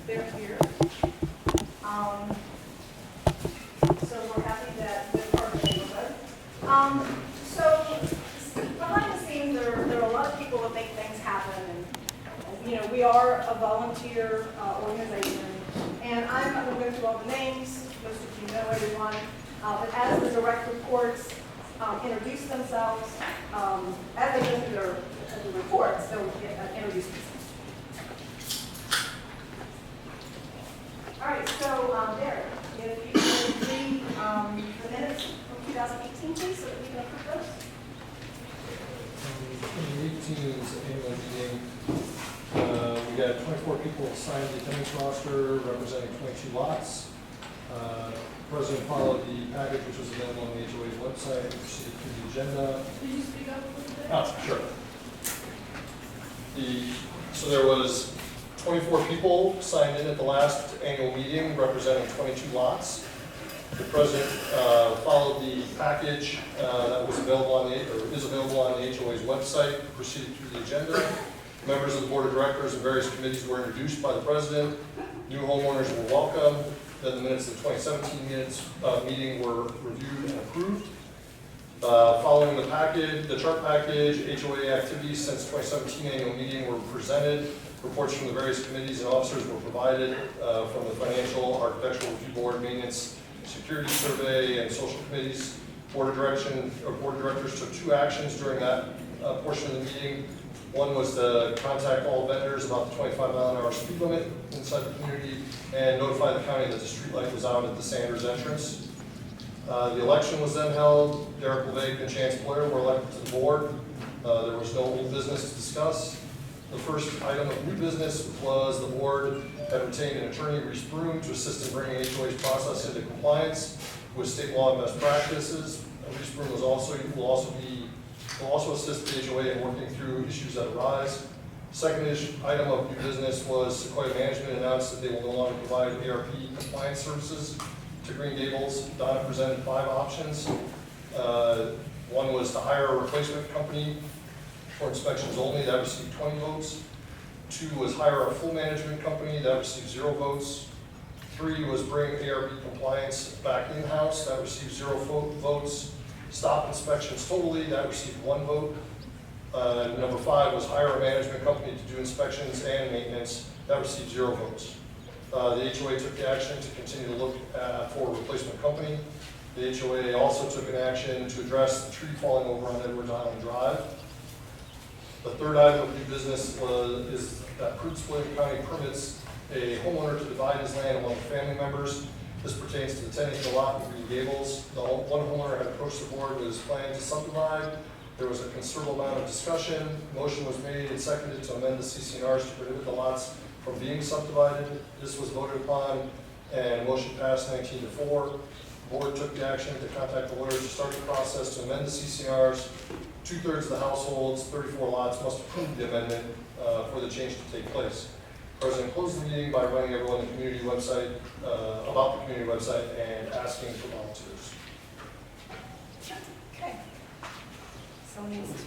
they're here. So we're happy that they're part of the neighborhood. So behind the scenes, there are a lot of people that make things happen. And, you know, we are a volunteer organization. And I'm not going to go through all the names. Most of you know everyone. But as the direct reports introduce themselves, as they go through their reports, they'll introduce themselves. All right, so Derek, if you could read the minutes from 2018, please, so that we can approve those. 2018's annual meeting, we got 24 people signed the attendance roster representing 22 lots. President followed the package which was available on the HOA's website and proceeded through the agenda. Could you speak up a little bit? Oh, sure. So there was 24 people signed in at the last annual meeting representing 22 lots. The president followed the package that was available on is available on the HOA's website, proceeded through the agenda. Members of the board of directors and various committees were introduced by the president. New homeowners were welcome. Then the minutes of the 2017 meeting were reviewed and approved. Following the package, the chart package, HOA activities since 2017 annual meeting were presented. Reports from the various committees and officers were provided from the financial, architectural review board, maintenance, security survey, and social committees. Board of directors took 2 actions during that portion of the meeting. One was to contact all vendors about the 25-mile-an-hour speed limit inside the community and notify the county that the street light was out at the Sanders entrance. The election was then held. Derek LeVake and Chance Blair were elected to the board. There was no old business to discuss. The first item of new business was the board had retained an attorney, Reese Broom, to assist in bringing HOA's process into compliance with state law and best practices. Reese Broom will also assist the HOA in working through issues that arise. Second item of new business was Sequoia Management announced that they will no longer provide ARP compliance services to Green Gables. Donna presented 5 options. One was to hire a replacement company for inspections only, that received 20 votes. 2 was hire a full management company, that received 0 votes. 3 was bring ARP compliance back in-house, that received 0 votes. Stop inspections totally, that received 1 vote. Number 5 was hire a management company to do inspections and maintenance, that received 0 votes. The HOA took the action to continue to look for a replacement company. The HOA also took an action to address the tree falling over on Edwards Island Drive. The third item of new business is that Prince William County permits a homeowner to divide his land among family members. This pertains to the 10-acre lot in Green Gables. The one homeowner had approached the board with his plan to subdivide. There was a considerable amount of discussion. Motion was made and seconded to amend the CCNRs to prohibit the lots from being subdivided. This was voted upon and motion passed 19-4. The board took the action to contact the lawyers to start the process to amend the CCNRs. 2/3 of the households, 34 lots, must approve the amendment for the change to take place. The president closed the meeting by running everyone the community website, about the community website and asking for volunteers. Okay. Someone needs to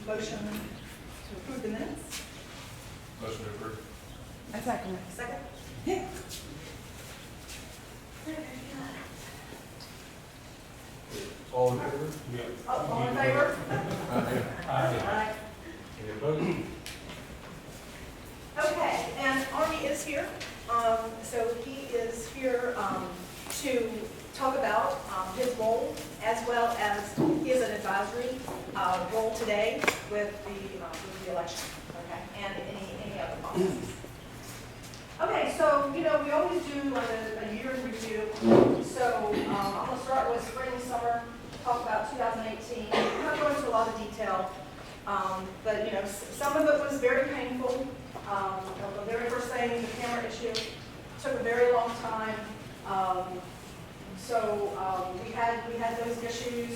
motion to approve the minutes. Motion to approve. I second it. Second? Yeah. All in favor? All in favor? Aye. Any opposed? Okay, and Arnie is here. So he is here to talk about his role as well as he has an advisory role today with the election, okay, and any other policies. Okay, so, you know, we always do like a year in review. So I'm going to start with spring, summer, talk about 2018. I'm not going into a lot of detail, but, you know, some of it was very painful. The very first thing, the camera issue, took a very long time. We had those issues.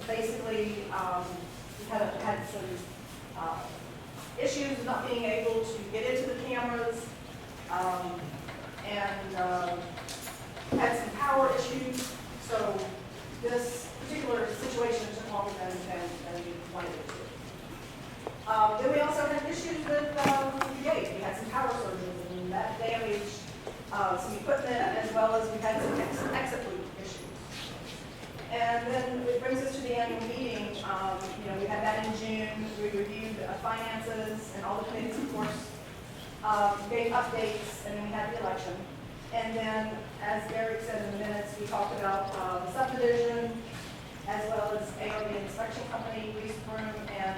Basically, we had some issues with not being able to get into the cameras, and had some power issues. So this particular situation took longer than we wanted it to. Then we also had issues with the gate. We had some power surges, and that that damaged some equipment, as well as we had some exit route issues. And then it brings us to the annual meeting. We had that in June. We reviewed finances and all the committees, of course, gave updates, and then we had the election. And then, as Derek said in the minutes, we talked about the subdivision, as well as ARB inspection company, lease room, and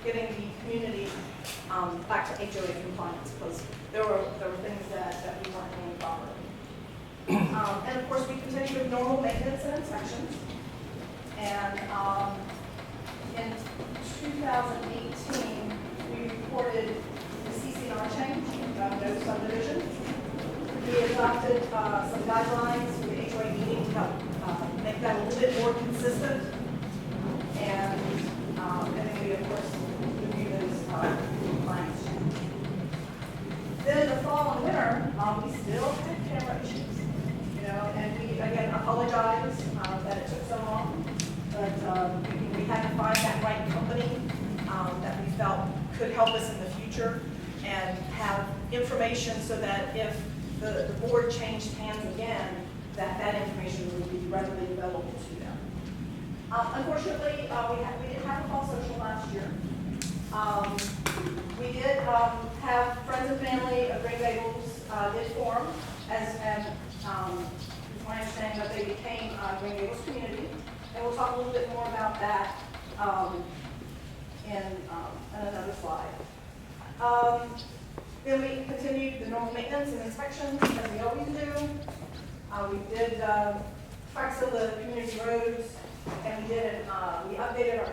getting the community back to HOA compliance, because there were things that we weren't doing properly. And of course, we continue with normal maintenance and inspections. And in 2018, we reported the CCNR change, no subdivision. We adopted some guidelines for the HOA meeting to help make that a little bit more consistent. And then we, of course, review those compliance changes. Then in the fall and winter, we still had camera issues. And we, again, apologize that it took so long, but we had to find that right company that we felt could help us in the future and have information so that if the board changed hands again, that information would be readily available to them. Unfortunately, we didn't have a fall social last year. We did have friends and family of Green Gables did form as my understanding that they became Green Gables community, and we'll talk a little bit more about that in another slide. Then we continued the normal maintenance and inspections as we always do. We did tracks of the community roads, and we updated our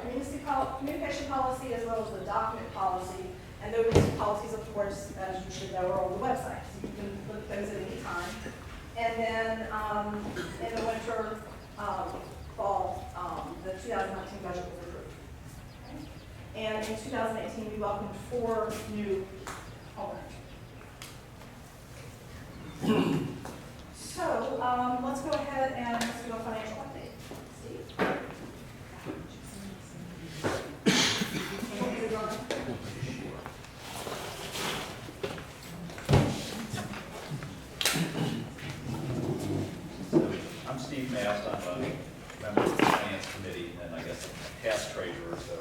communication policy as well as the document policy. And those policies, of course, as you should know, are on the website, so you can look at those at any time. And then in the winter, fall, the 2019 budget was approved. Okay? And in 2018, we welcomed 4 new homeowners. So let's go ahead and let's do a financial update. Steve? I'm Steve Mast. I'm a member of the Finance Committee and I guess a past treasurer, so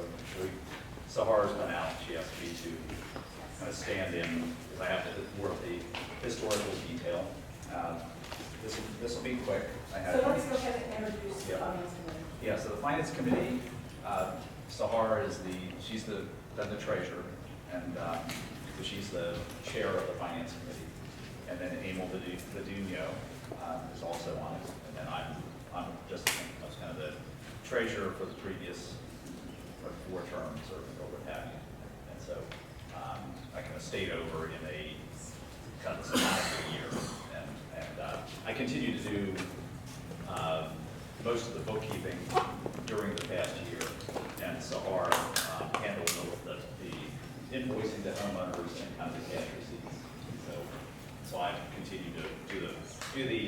Sahara's been out. She asked me to kind of stand in because I have to more of the historical detail. This will be quick. So let's go ahead and introduce the Finance Committee. Yeah, so the Finance Committee, Sahara is she's the treasurer, and so she's the chair of the Finance Committee. And then Emil Ladunio is also on it. And then I'm just I was kind of the treasurer for the previous 4 terms or what have you. And so I kind of stayed over in a kind of a sabbatical year. And I continue to do most of the bookkeeping during the past year. And Sahara handled the invoicing to homeowners and kind of the cash receipts. So I continue to do the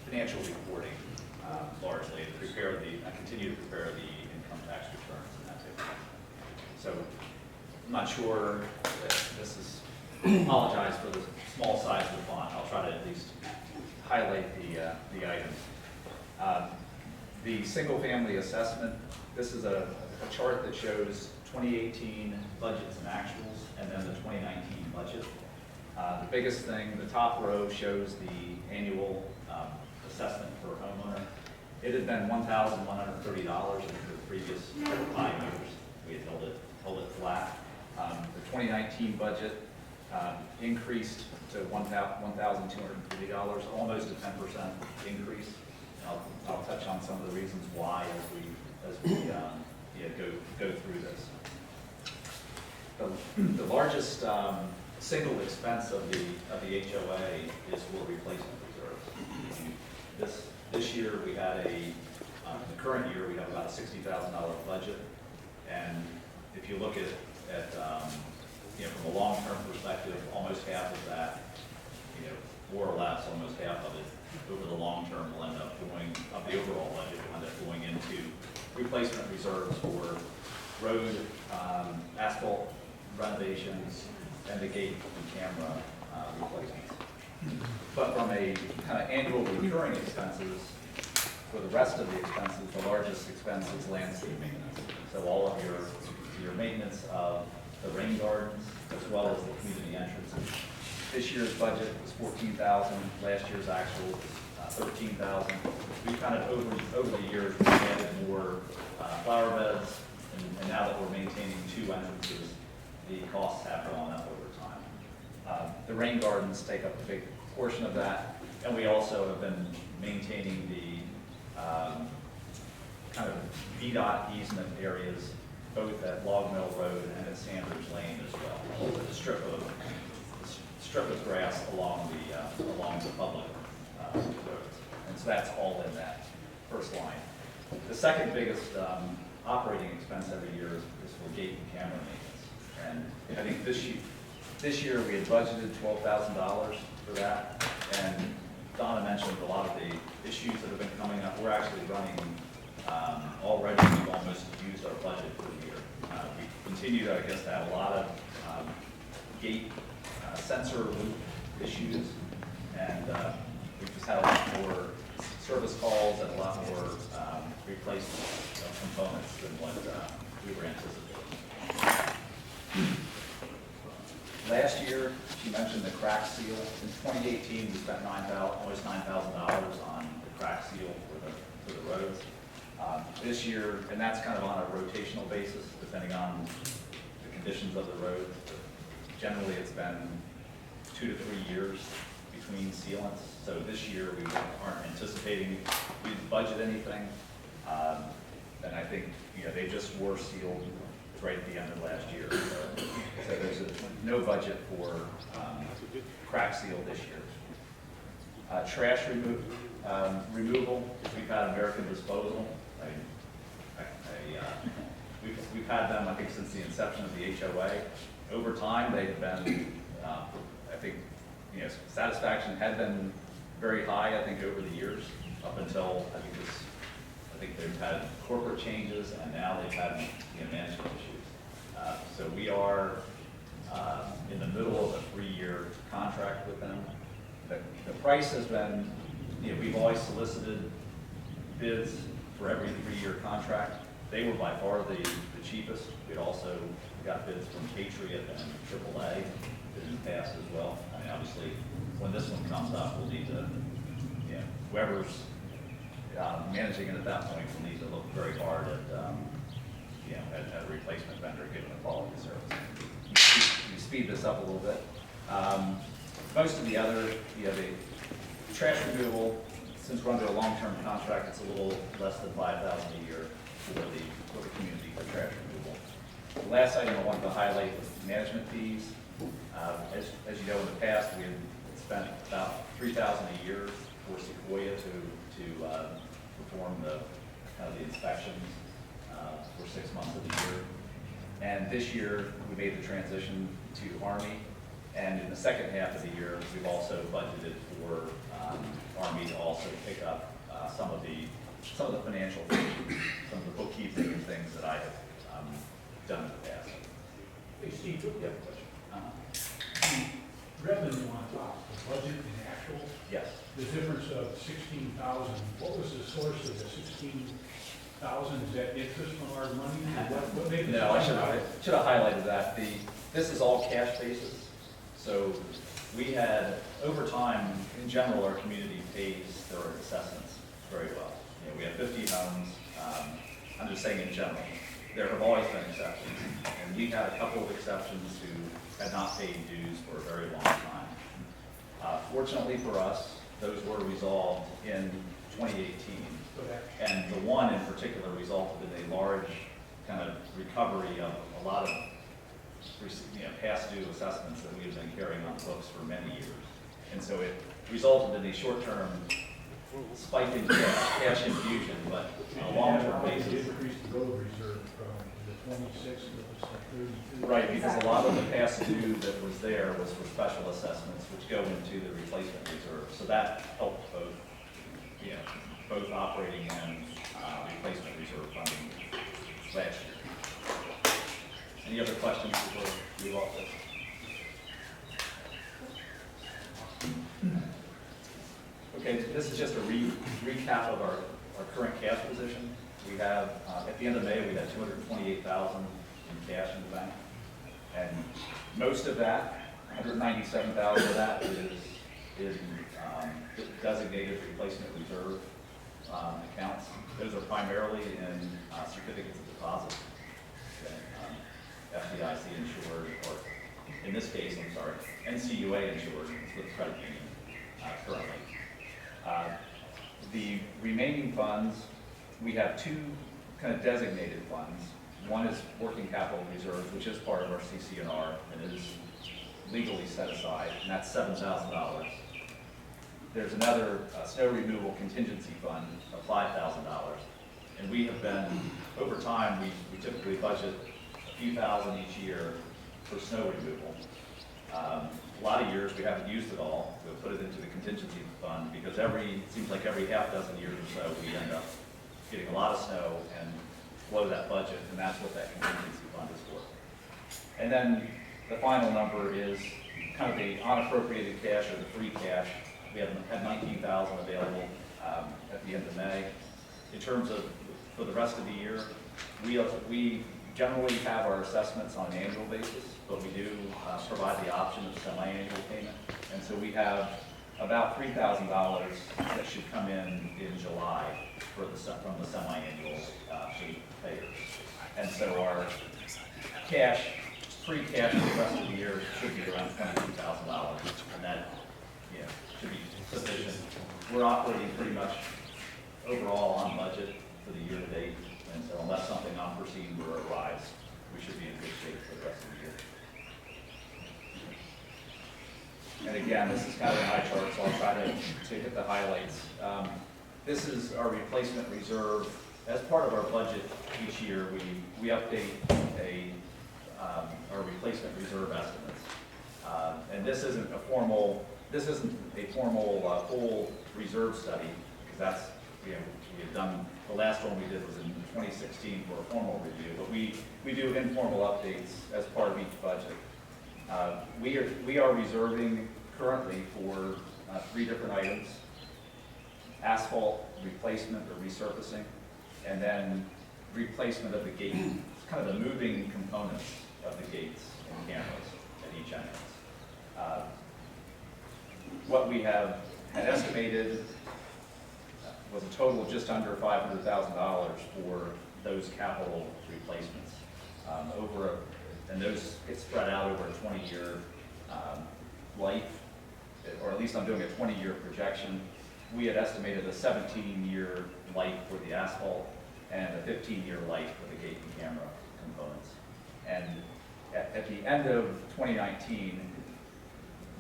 financial reporting largely. I continue to prepare the income tax returns and that type of thing. So I'm not sure that this is. Apologize for the small size of the font. I'll try to at least highlight the items. The single-family assessment. This is a chart that shows 2018 budgets and actuals, and then the 2019 budget. The biggest thing, the top row shows the annual assessment for a homeowner. It had been $1,130 in the previous 5 years. We had held it flat. The 2019 budget increased to $1,250, almost a 10% increase. I'll touch on some of the reasons why as we go through this. The largest single expense of the HOA is for replacement reserves. This year we had the current year we have about a $60,000 budget, and if you look at from a long-term perspective, almost half of that, more or less, almost half of it over the long term will end up of the overall budget will end up going into replacement reserves for road, asphalt renovations, and the gate and camera replacements. But from a kind of annual recurring expenses, for the rest of the expenses, the largest expense is landscape maintenance. So all of your maintenance of the rain gardens, as well as the community entrances. This year's budget was $14,000, last year's actual was $13,000. We kind of, over the years, we've added more flower beds, and now that we're maintaining 2 entrances, the costs have gone up over time. The rain gardens take up a big portion of that, and we also have been maintaining the kind of VDOT easement areas, both at Log Mill Road and at Sanders Lane as well. With a strip of grass along the public roads, and so that's all in that first line. The second biggest operating expense every year is for gate and camera maintenance, and I think this year we had budgeted $12,000 for that, and Donna mentioned a lot of the issues that have been coming up. We're actually running, already we've almost used our budget for the year. We continue to, I guess, to have a lot of gate sensor loop issues, and we've just had a lot more service calls and a lot more replacement components than what we were anticipating. Last year, she mentioned the crack seal. In 2018, we spent almost $9,000 on the crack seal for the roads. This year, and that's kind of on a rotational basis, depending on the conditions of the road. Generally, it's been 2 to 3 years between sealants. So this year, we aren't anticipating we'd budget anything. And I think, they just were sealed right at the end of last year. So there's no budget for crack seal this year. Trash removal, we've had American Disposal. We've had them, I think, since the inception of the HOA. Over time, they've been, I think, satisfaction had been very high, I think, over the years, up until, I think they've had corporate changes, and now they've had management issues. So we are in the middle of a 3-year contract with them. The price has been, we've always solicited bids for every 3-year contract. They were by far the cheapest. We'd also got bids from Patriot and AAA that didn't pass as well. I mean, obviously, when this one comes up, we'll need to, whoever's managing it at that point will need to look very hard at, at a replacement vendor given the quality of service. We speed this up a little bit. Most of the other, the trash removal, since we're under a long-term contract, it's a little less than $5,000 a year for the community for trash removal. The last item I wanted to highlight was management fees. As you know, in the past, we had spent about $3,000 a year for Sequoia to perform the inspections for 6 months of the year. And this year, we made the transition to Army. And in the second half of the year, we've also budgeted for Army to also pick up some of the financial things, some of the bookkeeping and things that I have done in the past. Hey, Steve, Yeah, question. revenue on top, the budget and actual, Yes. the difference of 16,000, what was the source of the 16,000? Is that interest from our money? What made it? No, I should have highlighted that. This is all cash basis. So we had, over time, in general, our community pays their assessments very well. We have 50 homes. I'm just saying in general. There have always been exceptions. And we had a couple of exceptions who had not paid dues for a very long time. Fortunately for us, those were resolved in 2018. And the one in particular resulted in a large kind of recovery of a lot of past due assessments that we have been carrying on books for many years. And so it resulted in a short-term spike in cash infusion, but on a long-term basis. Increase the road reserve from the 26 to 32. Right, because a lot of the past due that was there was for special assessments, which go into the replacement reserve. So that helped both operating and replacement reserve funding last year. Any other questions before we move off this? Okay, this is just a recap of our current cash position. We have, at the end of May, we had $228,000 in cash in the bank. And most of that, $197,000 of that is designated replacement reserve accounts. Those are primarily in certificates of deposit, okay, FDIC insured, or in this case, I'm sorry, NCUA insured with the credit union currently. The remaining funds, we have two kind of designated funds. One is working capital reserves, which is part of our CC&R and is legally set aside, and that's $7,000. There's another snow removal contingency fund of $5,000. And we have been, over time, we typically budget a few thousand each year for snow removal. A lot of years we haven't used it all. We'll put it into the contingency fund because it seems like every half dozen years or so we end up getting a lot of snow and blow that budget, and that's what that contingency fund is for. And then the final number is kind of the unappropriated cash or the free cash. We had $19,000 available at the end of May. In terms of for the rest of the year, we generally have our assessments on an annual basis, but we do provide the option of semi-annual payment. And so we have about $3,000 that should come in July from the semi-annual payers. And so our free cash for the rest of the year should be around $22,000, and that should be sufficient. We're operating pretty much overall on budget for the year to date, and so unless something unforeseen were to arise, we should be in good shape for the rest of the year. And again, this is kind of an eye chart, so I'll try to hit the highlights. This is our replacement reserve. As part of our budget each year, we update our replacement reserve estimates. And this isn't a formal full reserve study, because that's, we have done, the last one we did was in 2016 for a formal review, but we do informal updates as part of each budget. We are reserving currently for 3 different items: asphalt replacement or resurfacing, and then replacement of the gate. It's kind of the moving components of the gates and cameras at each entrance. What we have had estimated was a total of just under $500,000 for those capital replacements. And those get spread out over a 20-year life, or at least I'm doing a 20-year projection. We had estimated a 17-year life for the asphalt and a 15-year life for the gate and camera components. And at the end of 2019,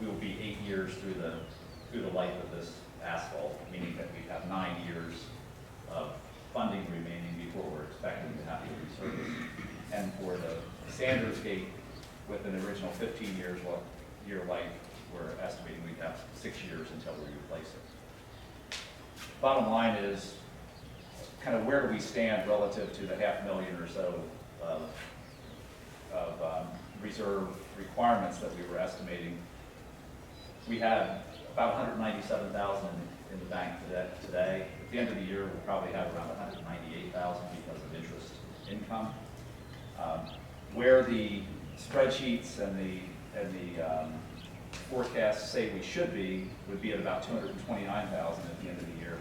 we will be 8 years through the life of this asphalt, meaning that we have 9 years of funding remaining before we're expecting to have to resurface. And for the Sanders Gate, with an original 15-year life, we're estimating we'd have 6 years until we replace it. Bottom line is, kind of where do we stand relative to the $500,000 or so of reserve requirements that we were estimating. We had about $197,000 in the bank today. At the end of the year, we'll probably have around $198,000 because of interest income. Where the spreadsheets and the forecasts say we should be would be at about $229,000 at the end of the year.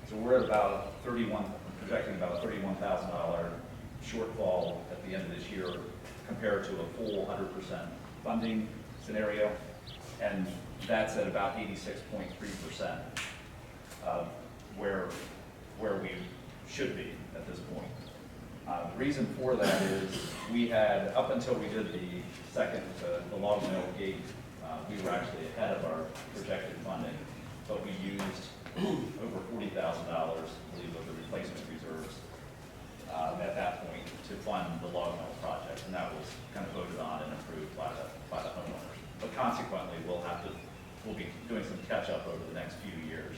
So we're at about projecting about a $31,000 shortfall at the end of this year compared to a full 100% funding scenario, and that's at about 86.3% of where we should be at this point. The reason for that is we had, up until we did the log mill gate, we were actually ahead of our projected funding, but we used over $40,000, I believe, of the replacement reserves at that point to fund the log mill project, and that was kind of voted on and approved by the homeowners. But consequently, we'll be doing some catch-up over the next few years.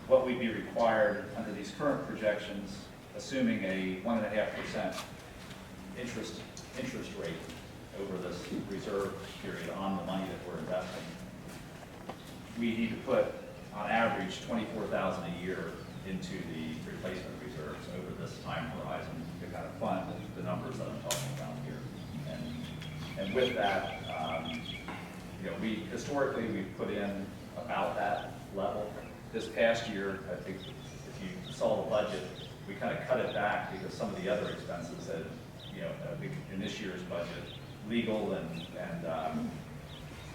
What would be required under these current projections, assuming a 1.5% interest rate over this reserve period on the money that we're investing, we need to put on average, 24,000 a year into the replacement reserves over this time horizon to kind of fund the numbers that I'm talking about here. And with that, you know, historically, we've put in about that level. This past year, I think if you saw the budget, we kind of cut it back because some of the other expenses that, you know, I think in this year's budget, legal and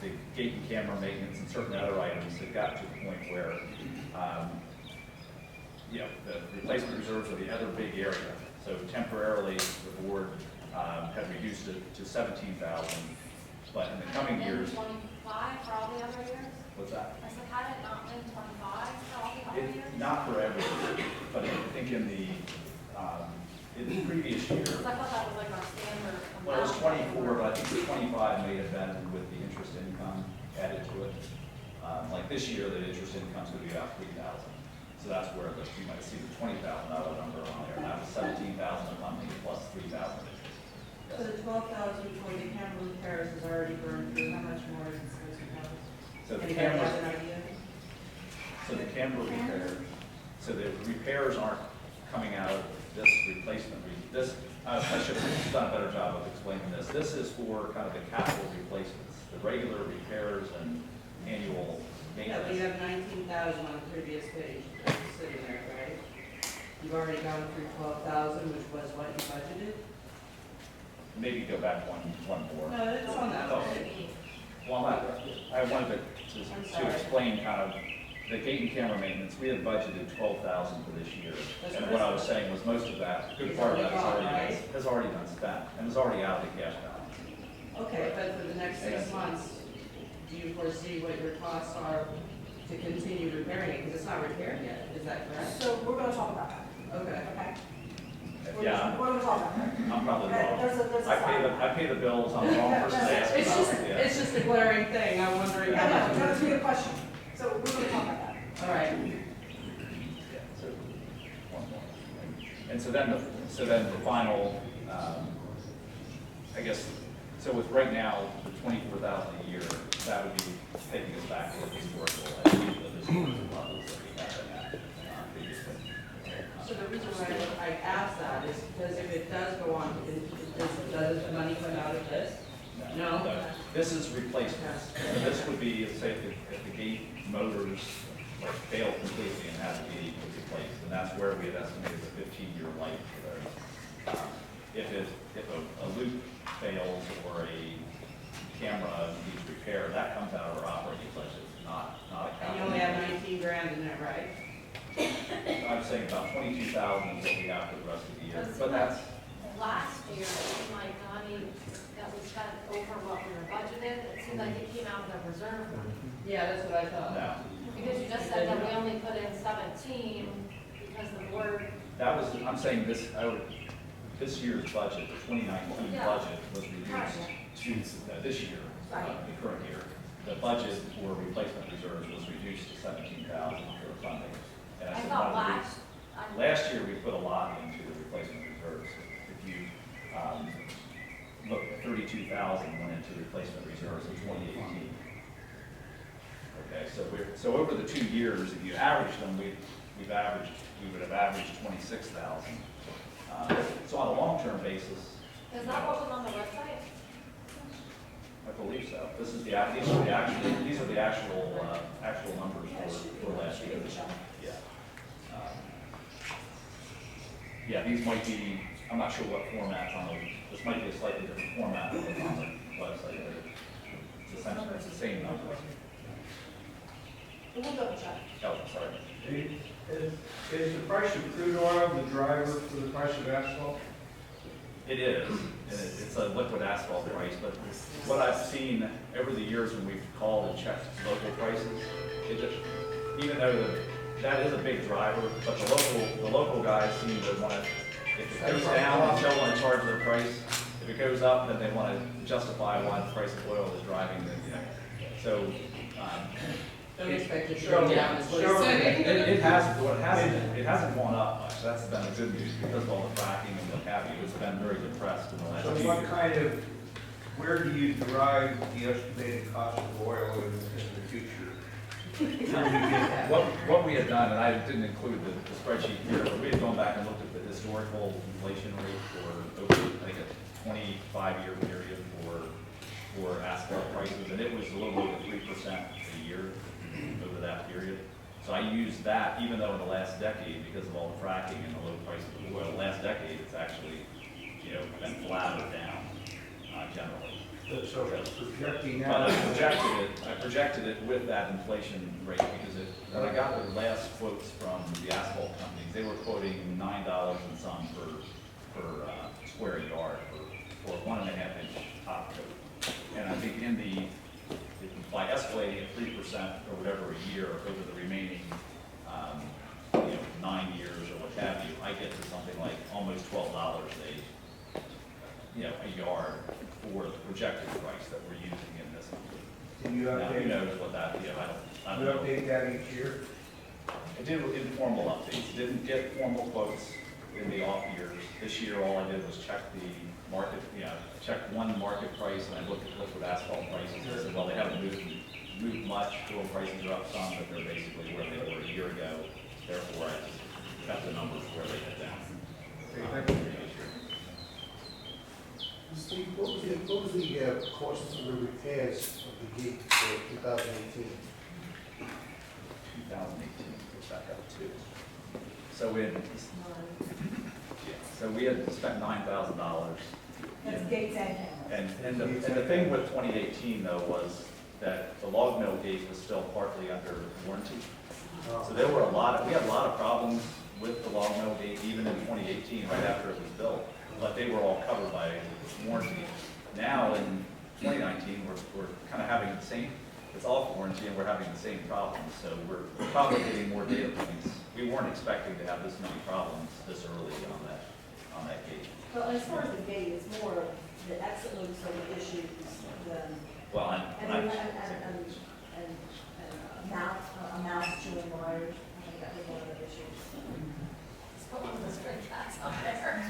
the gate and camera maintenance and certain other items that got to the point where, you know, the replacement reserves are the other big area. So temporarily, the board had reduced it to 17,000, but in the coming And then years, 25 for all the other years? what's that? I said, had it not been 25 for all the other years? Not for every year, but I think in the previous year, Because I thought that was like our standard amount. well, it was 24, but I think the 25 may have been with the interest income added to it. Like this year, the interest income's going to be about 3,000. So that's where you might see the $20,000 number on there. And that was 17,000 a month plus 3,000. So the 12,000 for the camera repairs is already burned through, how much more is it supposed to cost? So the Anybody have camera, an idea? so the camera repair, so the repairs aren't coming out of this replacement. I should have done a better job of explaining this. This is for kind of the capital replacements, the regular repairs and annual Yeah, but you maintenance. have 19,000 on the previous page, that's sitting there, right? You've already gone through 12,000, which was what you budgeted? Maybe go back one more. No, it's on that Oh. page. Well, I wanted I'm to sorry. explain kind of the gate and camera maintenance. We had budgeted 12,000 for this year. That's And what what I I was saying was most of that, a good It's part of that already gone, right? has already been spent and is already out of the cash balance. Okay, but for the next 6 Yeah. months, do you foresee what your costs are to continue repairing it? Because it's not repaired yet, is that correct? So we're gonna talk about that, Okay. okay? Yeah, We're gonna talk about that. I'm probably There's wrong. a I pay the bills, I'm the wrong person to ask It's just, about. Yeah. it's just a glaring thing, I'm wondering how Yeah, much. no, that's a good question. So we're gonna talk about that. All right. Yeah, so one more. And so then the final, I guess, so with right now, the 24,000 a year, that would be taking us back to the historical levels that we had in that previously. So the reason why I asked that is because if it does go on, does the money come out of this? No? This is replacements. So this would be, say, if the gate motors like fail completely and have to be replaced, and that's where we had estimated a 15-year life for those. If a loop fails or a camera needs repair, that comes out of our operating budget, not a And you capital. only have 19 grand in there, right? I'm saying about 22,000 is what we have for the rest of the year, Does it but that's, Last year, it seemed like money that we spent over what we were budgeted, it seemed like it came out of the reserve money. Yeah, that's what I thought. no. Because you just said that we only put in 17 because the board, That was, I'm saying this year's budget, the 2019 Yeah. budget was reduced to this year, Right. the current year. The budget for replacement reserves was reduced to 17,000 for funding. And I said, thought "Why don't we-" last. Last year, we put a lot into the replacement reserves. If you look, 32,000 went into replacement reserves in 2018. Okay, so over the 2 years, if you average them, we would have averaged 26,000. So on a long-term basis, Is that what was on the website? I believe so. These are the actual numbers for last year. Yeah. Yeah, these might be, I'm not sure what format's on this might be a slightly different format than what's on the website, but it's essentially it's the same numbers. We'll double check. Oh, sorry. Is the price of crude oil the driver for the price of asphalt? It is, and it's a liquid asphalt price, but what I've seen over the years when we've called and checked local prices, even though that is a big driver, but the local guys seem to want to, if it goes down, they still want to charge their price. If it goes up, then they want to justify why the price of oil is driving, so, Don't expect it to go down, is what you're saying. it hasn't gone up much, that's been the good news, because of all the fracking and what have you, it's been very depressed in the last So few what years. kind of, where do you derive the estimated cost of oil in the future? What we had done, and I didn't include the spreadsheet here, but we had gone back and looked at the historical inflation rate for, over, I think, a 25-year period for asphalt prices, and it was a little over 3% a year over that period. So I used that, even though in the last decade, because of all the fracking and the low price of oil, the last decade, it's actually, been flat or down, generally. So projecting But that. I projected it with that inflation rate, because when I got the last quotes from the asphalt companies, they were quoting $9 and some per square yard for 1.5 inch top coat. And I think by escalating at 3% or whatever a year over the remaining, 9 years or what have you, I get to something like almost $12 a yard for the projected price that we're using in this. Can you Now, who update, knows what that, I you don't know. update that each year? I did informal updates, didn't get formal quotes in the off years. This year, all I did was check the market, check one market price, and I looked at liquid asphalt prices. I said, well, they haven't moved much, oil prices are up some, but they're basically where they were a year ago. Therefore, I just kept the numbers where they had down. Okay, thank you. Steve, what was the cost of the repairs of the gate for 2018? 2018, push back up to. So we had spent $9,000. That's gates and cameras. And the thing with 2018 though was that the log mill gate was still partly under warranty. So we had a lot of problems with the log mill gate even in 2018, right after it was built, but they were all covered by warranty. Now in 2019, we're kind of having the same, it's off warranty and we're having the same problems. So we're probably getting more data points. We weren't expecting to have this many problems this early on that gate. Well, as far as the gate, it's more of the exit loops are the issues than, Well, and mouse chewing wires. I think that was one of the issues. Let's put one of those great tracks on there.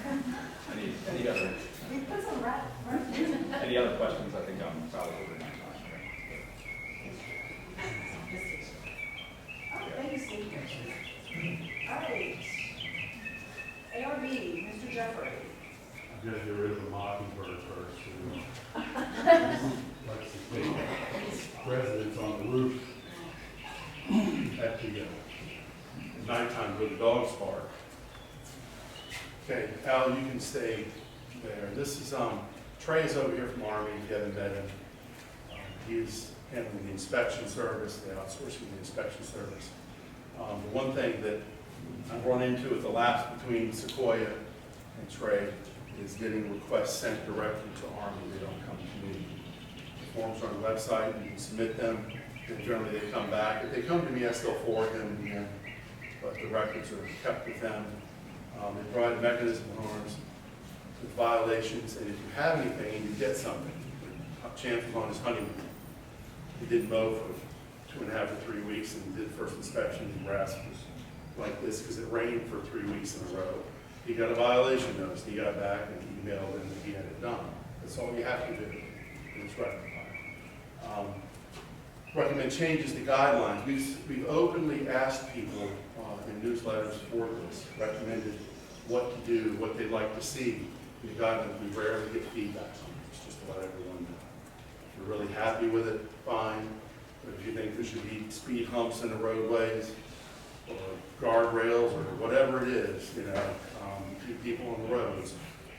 We put some rat, right? Any other questions? I think I'm probably over my time. Oh, thank you, Steve. All right. ARB, Mr. Jeffrey. I'm gonna get rid of the mockingbird first. Who likes to take residents on the roof at the nighttime where the dogs bark. Okay, Al, you can stay there. This is, Trey is over here from Army, if you haven't met him. He's handling the inspection service, the outsourcing the inspection service. The one thing that I've run into with the lapse between Sequoia and Trey is getting requests sent directly to Army. They don't come to me. The forms are on the website, you can submit them, and generally they come back. If they come to me, I still forward them in the end, but the records are kept with them. They provide a mechanism of harms with violations, and if you have anything and you get something, chance was on his honeymoon. He didn't mow for 2.5 to 3 weeks and did the first inspection, the grass was like this because it rained for 3 weeks in a row. He got a violation notice, he got back and emailed in that he had it done. That's all you have to do, and it's rectified. Recommend changes to guidelines. We've openly asked people in newsletters for this, recommended what to do, what they'd like to see. In the guidelines, we rarely get feedback on it. It's just to let everyone know. If you're really happy with it, fine. But if you think there should be speed humps in the roadways or guardrails or whatever it is, keep people on the roads,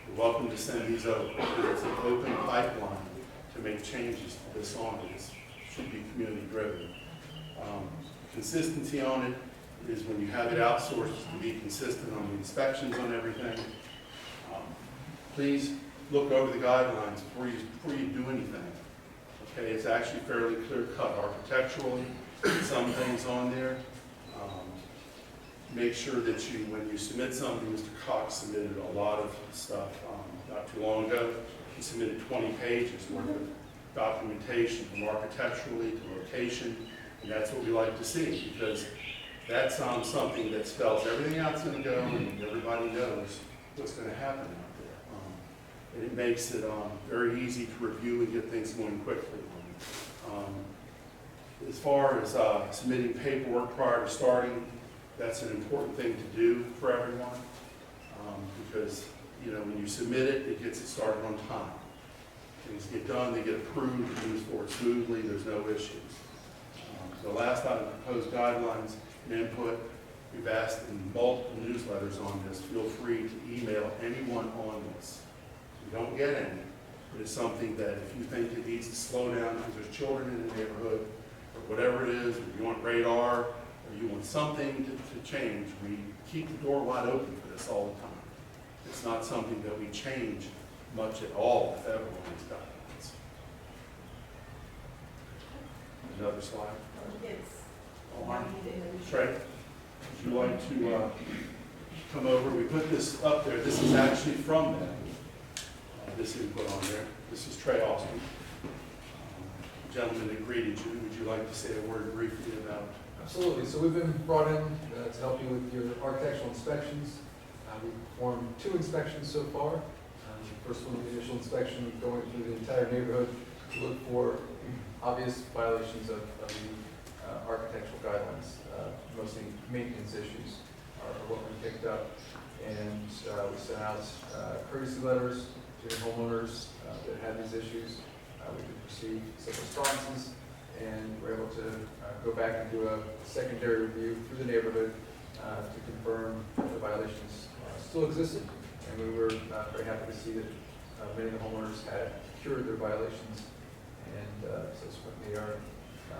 you're welcome to send these over. It's an open pipeline to make changes to this on it. It should be community driven. Consistency on it is when you have it outsourced to be consistent on the inspections on everything. Please look over the guidelines before you do anything. Okay, it's actually fairly clear cut architecturally, some things on there. Make sure that when you submit something, Mr. Cox submitted a lot of stuff not too long ago. He submitted 20 pages worth of documentation from architecturally to location, and that's what we like to see because that's something that spells everything out that's going to go and everybody knows what's going to happen out there. And it makes it very easy to review and get things going quickly. As far as submitting paperwork prior to starting, that's an important thing to do for everyone. Because, you know, when you submit it, it gets it started on time. Things get done, they get approved, it moves forward smoothly, there's no issues. The last item, proposed guidelines and input, we've asked in multiple newsletters on this. Feel free to email anyone on this. We don't get any, but it's something that if you think it needs to slow down because there's children in the neighborhood, or whatever it is, or you want radar, or you want something to change, we keep the door wide open for this all the time. It's not something that we change much at all if ever on these guidelines. Another slide. It's, Oh, now we need to introduce- Trey, would you like to come over? We put this up there. This is actually from them. This input on there. This is Trey Austin. Gentleman that greeted you. Would you like to say a word briefly about? Absolutely. So we've been brought in to help you with your architectural inspections. We've performed 2 inspections so far. The first one, the initial inspection, going through the entire neighborhood to look for obvious violations of the architectural guidelines. Mostly maintenance issues are what we picked up. And we sent out courtesy letters to the homeowners that had these issues. We did receive some responses, and we're able to go back and do a secondary review through the neighborhood to confirm that the violations still existed. And we were very happy to see that many of the homeowners had cured their violations, and subsequently are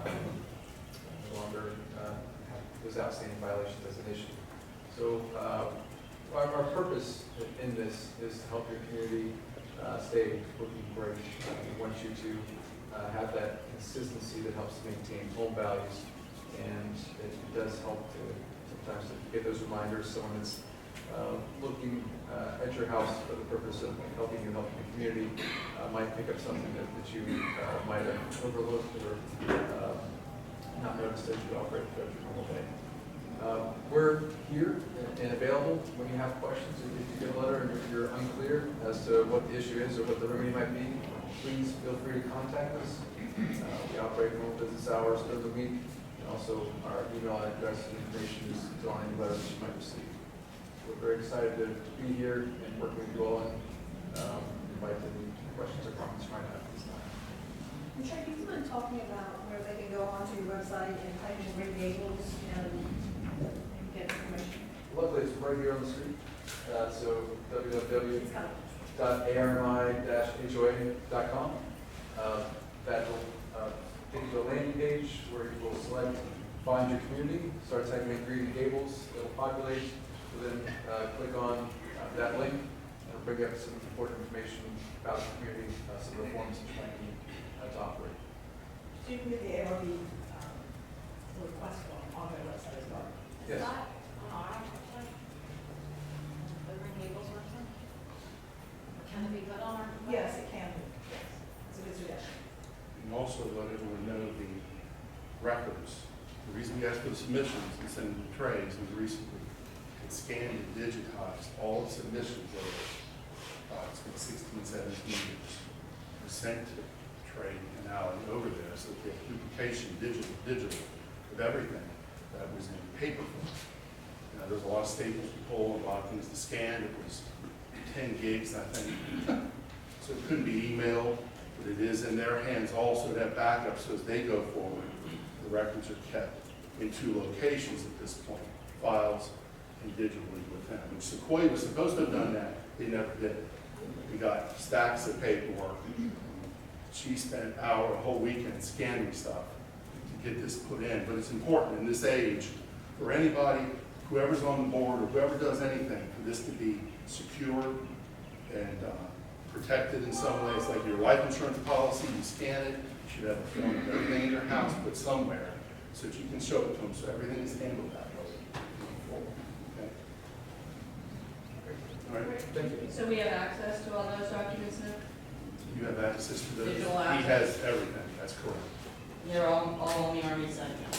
no longer have those outstanding violations as an issue. So our purpose in this is to help your community stay looking great. We want you to have that consistency that helps maintain home values, and it does help to sometimes to get those reminders. Someone that's looking at your house for the purpose of helping you help your community might pick up something that you might have overlooked or not noticed as you operate throughout your normal day. We're here and available when you have questions. If you get a letter and if you're unclear as to what the issue is or what the remedy might be, please feel free to contact us. We operate normal business hours during the week, and also our email address and information is on any letters that you might receive. We're very excited to be here and work with you all, and invite any questions or comments you might have this time. And Trey, you've been talking about where they can go onto your website and type in Green Gables and get information. Luckily, it's right here on the screen. So It's kind of www.armi-hoa.com. That will take you to a landing page where you will select Find Your Community, start typing in Green Gables, it'll populate, so then click on that link, and it'll bring up some important information about the community, some of the forms that you might need to operate. So you can get the ARB request form on their website as well. Yes. Is that on our website? The Green Gables website? Can it be put on our? Yes, it can be. Yes. It's a good suggestion. And also let everyone know the records. The reason we asked for the submissions and send them to Trey is we recently had scanned and digitized all the submissions over, it's been 16, 17 years. Were sent to Trey and Alan over there, so that we have duplication, digital of everything that was in paper form. You know, there's a lot of staples to pull, a lot of things to scan. It was 10 gigs, I think. So it couldn't be emailed, but it is in their hands also to have backup, so as they go forward, the records are kept in 2 locations at this point, files and digitally with them. And Sequoia was supposed to have done that, they never did. We got stacks of paperwork. She spent a whole weekend scanning stuff to get this put in, but it's important in this age for anybody, whoever's on the board or whoever does anything, for this to be secure and protected in some ways, like your life insurance policy, you scan it, you should have a form of everything in your house put somewhere so that you can show it to them, so everything is handled that way. Okay. All right, Thank you. So we have access to all those documents now? you have access to those. Digital He access. has everything, that's correct. They're all on the Army site now?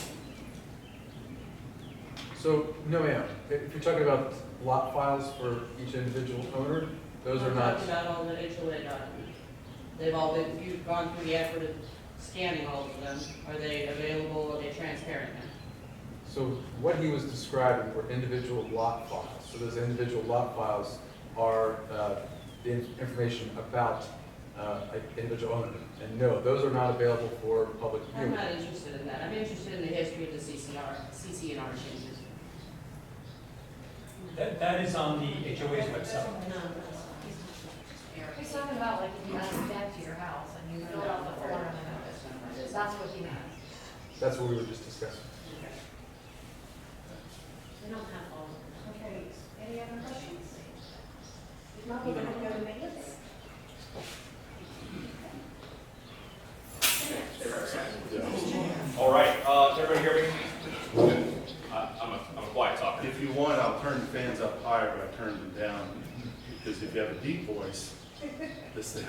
So, no ma'am, if you're talking about lot files for each individual owner, those are I'm not, talking about all the HOA documents. They've all been, you've gone through the effort of scanning all of them? Are they available, are they transparent now? So what he was describing were individual lot files. So those individual lot files are the information about an individual owner. And no, those are not available for public I'm viewing. not interested in that. I'm interested in the history of the CCNR changes. That is on the HOA's website. He's talking about like if you add a deck to your house and you fill out the form and then that's what he meant. That's what we were just discussing. We don't have all of them. Okay, any other questions? If not, we're gonna go to maintenance. All right, can everybody hear me? I'm a quiet talker. If you want, I'll turn the fans up higher, but I turned them down, because if you have a deep voice, this thing.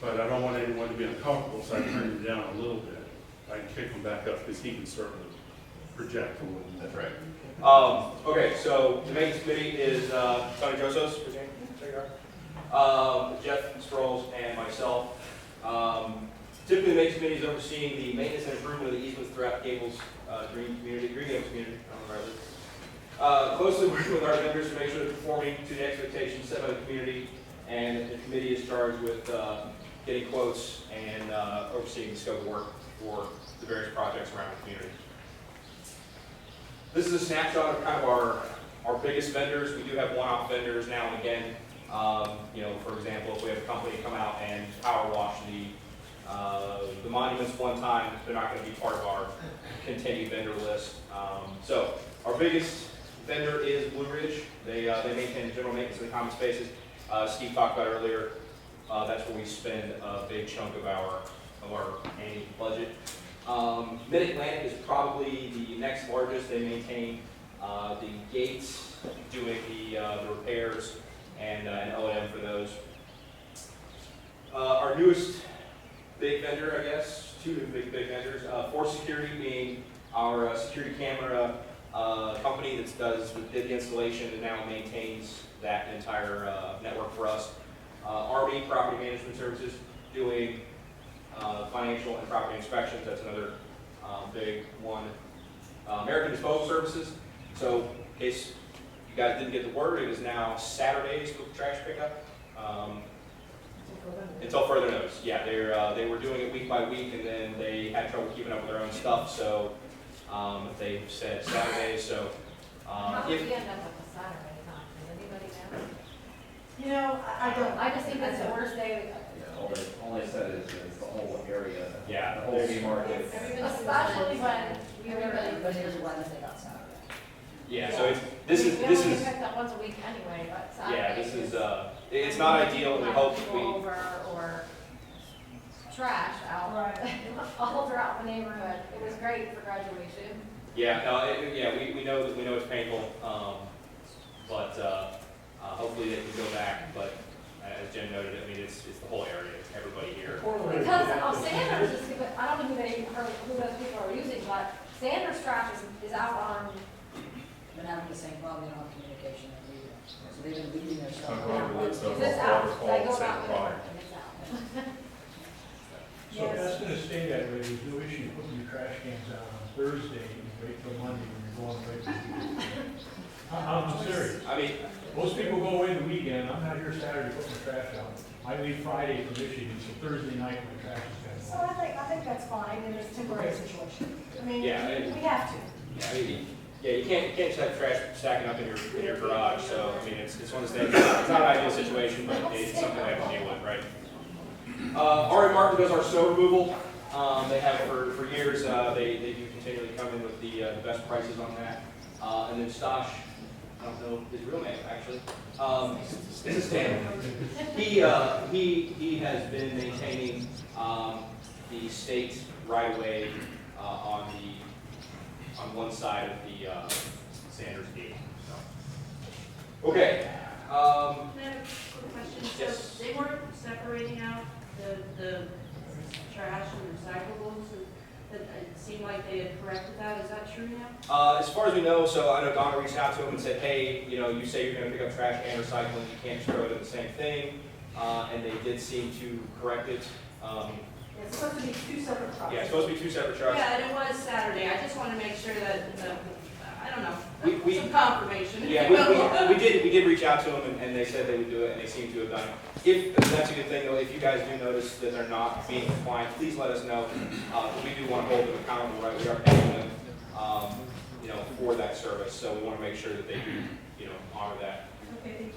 But I don't want anyone to be uncomfortable, so I turned them down a little bit. I can kick them back up, because he can certainly project a little bit. That's right. Okay, so the maintenance committee is Tony Josos, Virginia, there you are. Jeff Strolls and myself. Typically, the maintenance committee is overseeing the maintenance and improvement of the easements throughout Gables Green Gables community. I don't know where I live. Closely working with our vendors to make sure they're performing to the expectations set by the community, and the committee is charged with getting quotes and overseeing the scope of work for the various projects around the community. This is a snapshot of kind of our biggest vendors. We do have one-off vendors now and again. You know, for example, if we have a company come out and power wash the monuments one time, they're not going to be part of our continued vendor list. So our biggest vendor is Blue Ridge. They maintain the general maintenance of the common spaces. Steve talked about earlier. That's where we spend a big chunk of our annual budget. Mid-Atlantic is probably the next largest. They maintain the gates, doing the repairs and O&M for those. Our newest big vendor, I guess, two big vendors. Force Security being our security camera company that did the installation and now maintains that entire network for us. Army Property Management Services doing financial and property inspections. That's another big one. American Disposal Services. So in case you guys didn't get the word, it is now Saturdays for trash pickup. Until further notice. Yeah, they were doing it week by week, and then they had trouble keeping up with their own stuff, so they said Saturdays. So How did we end up with the Saturday time? Does anybody know? You know, I don't. I just think that's the worst day. All I said is the whole area. Yeah, The whole flea market. Especially when But here's one that they got Saturday. yeah. So this we only is picked up once a week anyway, but yeah. Saturday. This is it's not ideal, and we hope that People we. over or trash out, all throughout the neighborhood. It was great for graduation. Yeah, no, we know that it's painful, but hopefully they can go back. But as Jen noted, I mean it's the whole area, everybody here. Because Sanders is, I don't know who those people are using, but Sanders trash is out on. Been having the same problem, they don't have communication and reading. So they've been leaving their stuff. Is this out? I go out there and it's out. So if that's gonna stay that way, there's no issue putting your trash cans out on Thursday and wait till Monday when you're going away for the weekend. I'm serious. I mean, Most people go away the weekend, I'm not here Saturday putting the trash out. I leave Friday for Michigan, so Thursday night when the trash is So gone. I think that's fine in this temporary situation. I mean, Yeah, we have to. I mean, yeah, you can't just have trash stacking up in your garage. So I mean, it's one of those things. It's not an ideal situation, but it's something we have to deal with, right? Ari Martin does our snow removal. They have for years. They do continually come in with the best prices on that. And then Stosh, I don't know his real name actually. This is Stan. He has been maintaining the state right of way on one side of the Sanders gate. So. Okay. Can I have a quick question? Yes. So they weren't separating out the trash and recyclables, and it seemed like they had corrected that. Is that true now? As far as we know, so I know Donna reached out to him and said, hey, you say you're going to pick up trash and recycling, you can't just throw it in the same thing. and they did seem to correct it. It's supposed to be two separate trucks. Yeah, it's supposed to be 2 separate trucks. Yeah, and it was Saturday, I just want to make sure that, I don't We- know, some confirmation. Yeah, we did reach out to them, and they said they would do it, and they seem to have done it. If, that's a good thing, though, if you guys do notice that they're not being compliant, please let us know. We do want to hold them accountable, right? We are paying them, you know, for that service, so we want to make sure that they do, you know, honor that. Okay.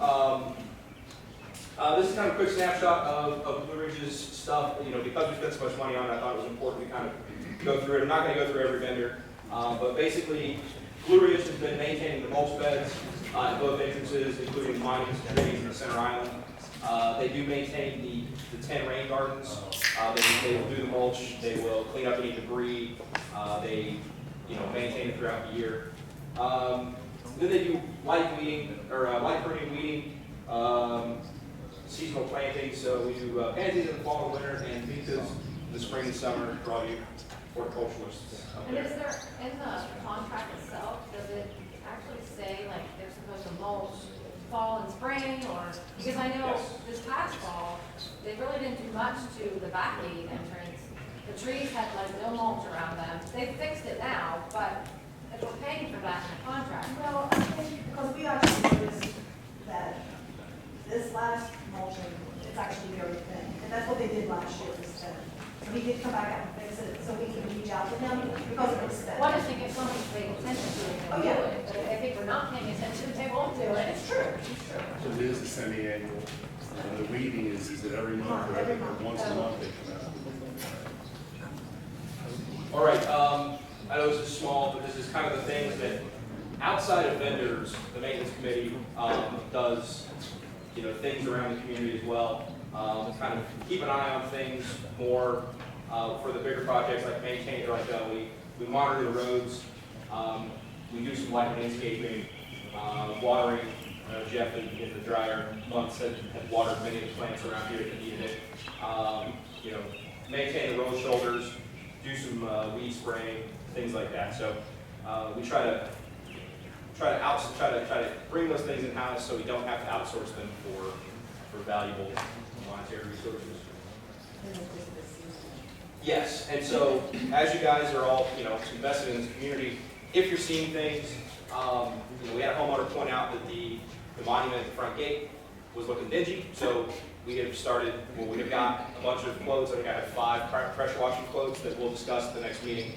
This is kind of a quick snapshot of Blue Ridge's stuff. You know, because we spent so much money on it, I thought it was important to kind of go through it. I'm not going to go through every vendor, but basically, Blue Ridge has been maintaining the mulch beds at both entrances, including the monuments and trees in the center island. They do maintain the 10 rain gardens. They will do the mulch. They will clean up any debris. They, you know, maintain it throughout the year. Then they do light weeding or light pruning, weeding. Seasonal planting, so we do pansies in the fall and winter, and beeches in the spring and summer for all you horticulturalists out And there. is there, in the contract itself, does it actually say like they're supposed to mulch fall and spring, or, because I know Yes. this past fall, they really didn't do much to the back gate entrance. The trees had like no mulch around them. They fixed it now, but if we're paying for that in the contract, Well, I think because we actually noticed that this last mulching, it's actually very thin, and that's what they did last year, was thin. So he did come back out and fix it, so we can reach out to them because it was thin. what if they get someone paying attention to it, Oh, they'll yeah. do it, but if they think we're not paying attention, they won't do it. It's true, it's true. So it is a semi-annual. The weeding is it every month or Every month. once a month they come out? All right, I know this is small, but this is kind of the things that, outside of vendors, the maintenance committee does, you know, things around the community as well. Kind of keep an eye on things more for the bigger projects like maintain, like we monitor the roads. We do some light landscaping, watering. Jeff in the drier months had watered many of the plants around here that needed it. You know, maintain the road shoulders, do some weed spraying, things like that. So we try to bring those things in house so we don't have to outsource them for valuable monetary resources. Yes, and so as you guys are all, you know, invested in this community, if you're seeing things, you know, we had a homeowner point out that the monument at the front gate was looking dingy, so we have started, well, we have got a bunch of quotes. I think I have 5 pressure washing quotes that we'll discuss at the next meeting,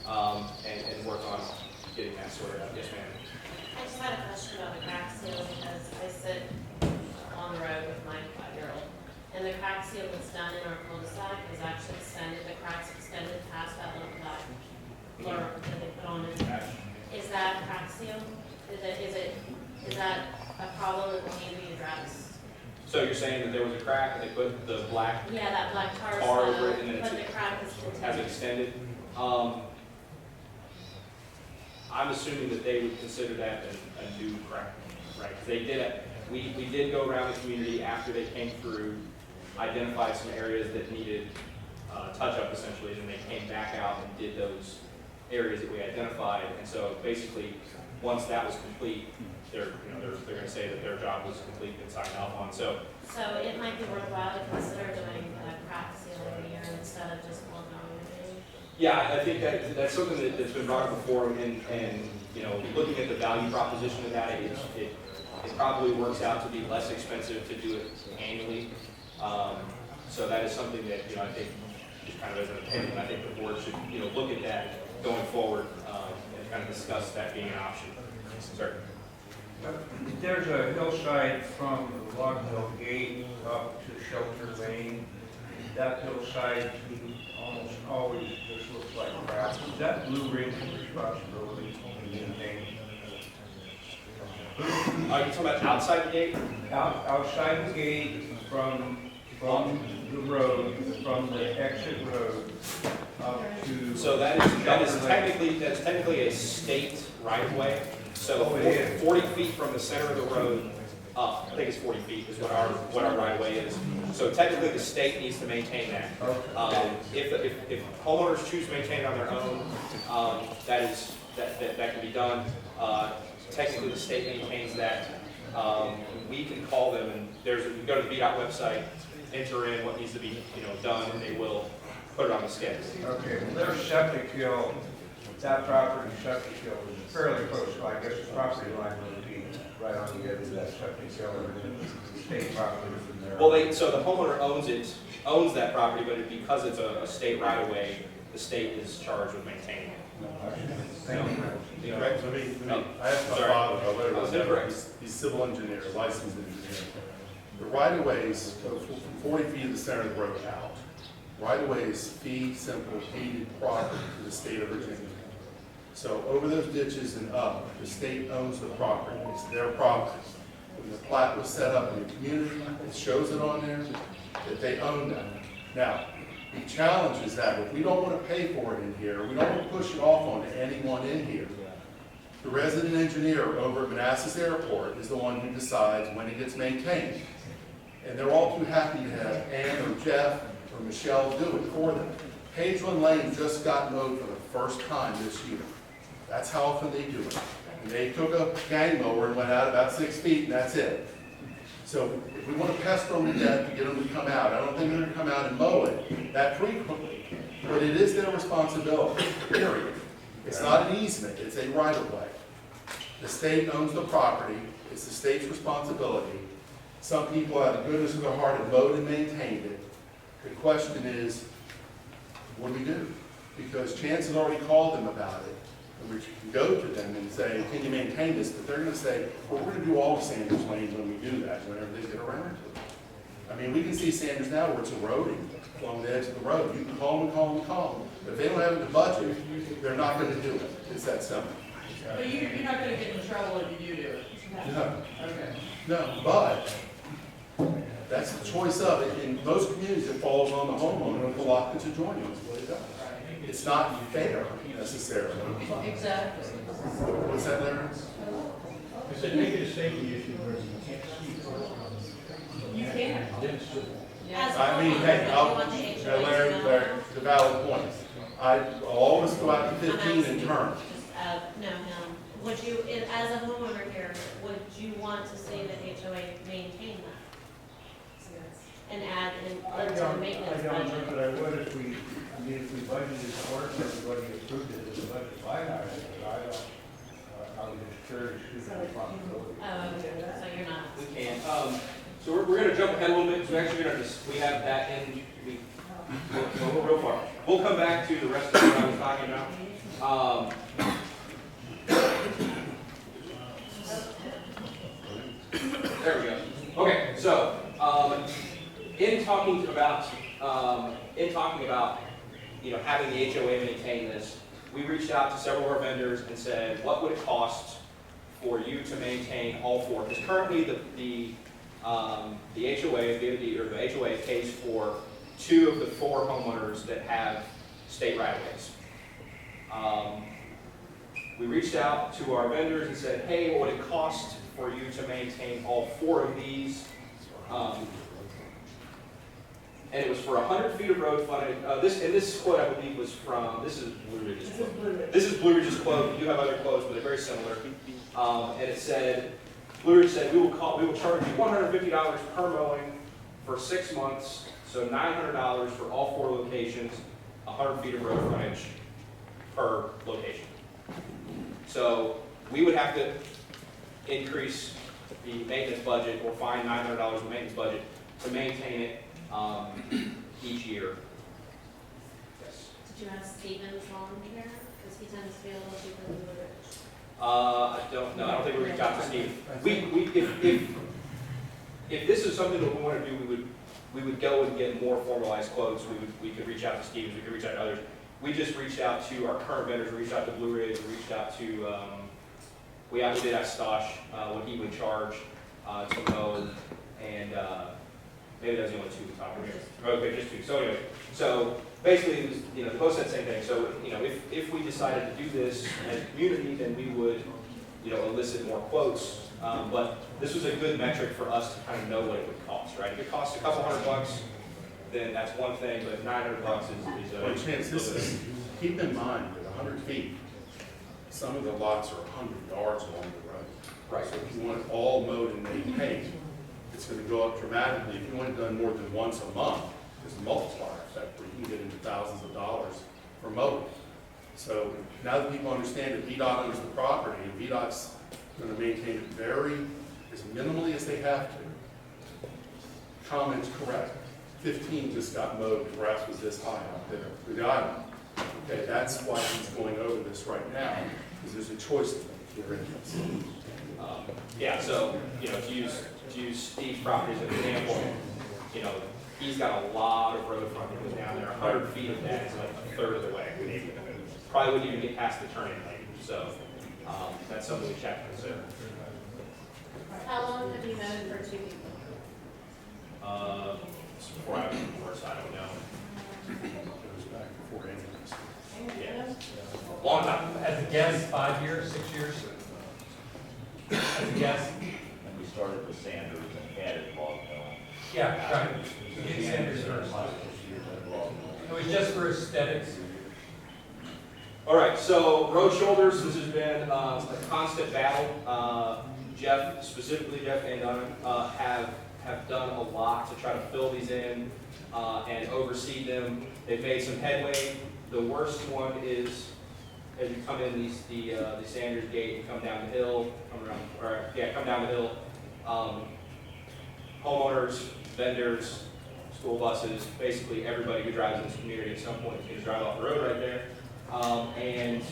and work on getting that sorted out. Yes, ma'am. I just had a question about the crack seal because I sit on the road with my 5-year-old. And the crack seal that's done in our cul-de-sac is actually extended, the crack's extended past that little that blurb that they put on it. Is that crack seal? Is that a problem that will need to be addressed? So you're saying that there was a crack and they put the black Yeah, that black tar tar over it smell, and then but it's- the crack is has it continued. extended? I'm assuming that they would consider that a new crack, right? 'Cause they did it. We did go around the community after they came through, identified some areas that needed touch-up essentially, and they came back out and did those areas that we identified. And so basically, once that was complete, they're going to say that their job was complete and signed off on. So So it might be worthwhile to consider doing a crack seal every year instead of just one year. yeah, I think that's something that's been brought up before, and you know, looking at the value proposition of that, it probably works out to be less expensive to do it annually. So that is something that, you know, I think, just kind of as an opinion, I think the board should, you know, look at that going forward, and kind of discuss that being an option. Sir? There's a hillside from the Log Hill Gate up to Shelter Lane. That hillside almost always just looks like crap. Is that Blue Ridge's responsibility to maintain? Are you talking about outside the gate? Outside the gate from the road, from the exit road up to. So that is technically a state right of way. So Oh, it is. 40 feet from the center of the road up, I think it's 40 feet is what our right of way is. So technically the state needs to maintain that. If homeowners choose to maintain it on their own, that can be done. Technically the state maintains that we can call them, and you go to the VDOT website, enter in what needs to be, done, and they will put it on the schedule. Okay, well, their septic field, that property septic field is fairly close, so I guess the property line would be right on the edge of that septic field, or the state property from there. Well, so the homeowner owns that property, but because it's a state right of way, the state is charged with maintaining it. Thank you. Correct, I have my Sorry. father, I let I was him know, incorrect. he's civil engineer, licensed engineer. The right-of-ways go from 40 feet of the center of the road out. Right-of-ways fee simple deeded property to the state of Virginia. So over those ditches and up, the state owns the property, it's their property. When the plat was set up in the community, it shows it on there that they own that. Now, the challenge is that if we don't want to pay for it in here, we don't want to push it off onto anyone in here. The resident engineer over at Manassas Airport is the one who decides when it gets maintained. And they're all too happy to have Ann or Jeff or Michelle do it for them. Pageland Lane just got mowed for the first time this year. That's how often they do it. And they took a gang mower and went out about 6 feet, and that's it. So if we want to pester them to death to get them to come out, I don't think they're going to come out and mow it that frequently. But it is their responsibility, period. It's not an easement, it's a right-of-way. The state owns the property, it's the state's responsibility. Some people out of the goodness of their heart have mowed and maintained it. The question is, what do we do? Because Chance has already called them about it. And we can go to them and say, can you maintain this? But they're going to say, well, we're going to do all of Sanders Lane when we do that, whenever they get around to it. I mean, we can see Sanders now where it's eroding along the edge of the road. You can call them and call them and call them. But if they don't have it in the budget, they're not going to do it. It's that simple. But you're not gonna get in trouble if you do it? No. Okay. No, but that's the choice of it. In most communities, it falls on the homeowner to lock the adjoining. That's what it does. It's not fair necessarily. Exactly. What's that, Larry? I said, make it a safety issue where you can't see. You can. Yes. I mean, hey, Larry, the valid point. I always go out to 15 and turn. Would you, as a homeowner here, would you want to see the HOA maintain that? And add into the maintenance I don't, budget? but I would if we budgeted for it, everybody approved it as a budget line item, but I don't, I was just curious who's responsibility. Oh, okay, so you're not. We can. So we're going to jump ahead a little bit. So actually, we have that in. We'll go real far. We'll come back to the rest of what I was talking about. There we go. Okay, so in talking about having the HOA maintain this, we reached out to several of our vendors and said, what would it cost for you to maintain all four? Because currently the HOA pays for 2 of the 4 homeowners that have state right-of-ways. We reached out to our vendors and said, hey, what would it cost for you to maintain all 4 of these? And it was for 100 feet of road frontage. This quote, I believe, was from, this is Blue Ridge's quote. This is Blue Ridge's quote. We do have other quotes, but they're very similar. And it said, Blue Ridge said, we will charge you $150 per mowing for 6 months, so $900 for all 4 locations, 100 feet of road frontage per location. So we would have to increase the maintenance budget or find $900 in maintenance budget to maintain it each year. Yes. Did you ask Stevens volunteer? Because he tends to be a little cheaper than Blue Ridge. I don't know. I don't think we reached out to Steve. If this is something that we want to do, we would go and get more formalized quotes. We could reach out to Steve. We could reach out to others. We just reached out to our current vendors. We reached out to Blue Ridge. We reached out to we actually did ask Stosh what he would charge to mow, and maybe that's the only 2 we talked about. Okay, just 2. So anyway, so basically, it was, they both said the same thing. So if we decided to do this as a community, then we would elicit more quotes. But this was a good metric for us to kind of know what it would cost, right? If it costs a couple $100, then that's one thing. But $900 is Well, Chance, this is, keep in mind that 100 feet, some of the lots are 100 yards along the road. Right. So if you want it all mowed and made paint, it's gonna go up dramatically. If you want it done more than once a month, there's a multiplier effect where you can get into thousands of dollars for mowing. So now that people understand that VDOT owns the property, and VDOT's gonna maintain it as minimally as they have to. Comment's correct. 15 just got mowed, the grass was this high out there through the island. Okay, that's why he's going over this right now, because there's a choice to make here in this. Yeah, so, you know, to use Steve's property as an example, you know, he's got a lot of road frontage, goes down there, 100 feet of that is like a third of the way. Probably wouldn't even get past the turning lane, so, that's something we check and consider. How long have you mowed for 2 people? Before I was in the first, I don't know. It goes back before ambulance. Yeah. Long time. As a guess, 5 years, 6 years? As a guess? And we started with Sanders and added Log Mill. Yeah, right. We did Sanders first. It was just for aesthetics. All right, so road shoulders, this has been a constant battle. Specifically Jeff and Dunham, have done a lot to try to fill these in and oversee them. They've made some headway. The worst one is as you come in the Sanders Gate, you come down the hill, come down the hill. Homeowners, vendors, school buses, basically everybody who drives in this community at some point is going to drive off the road right there. And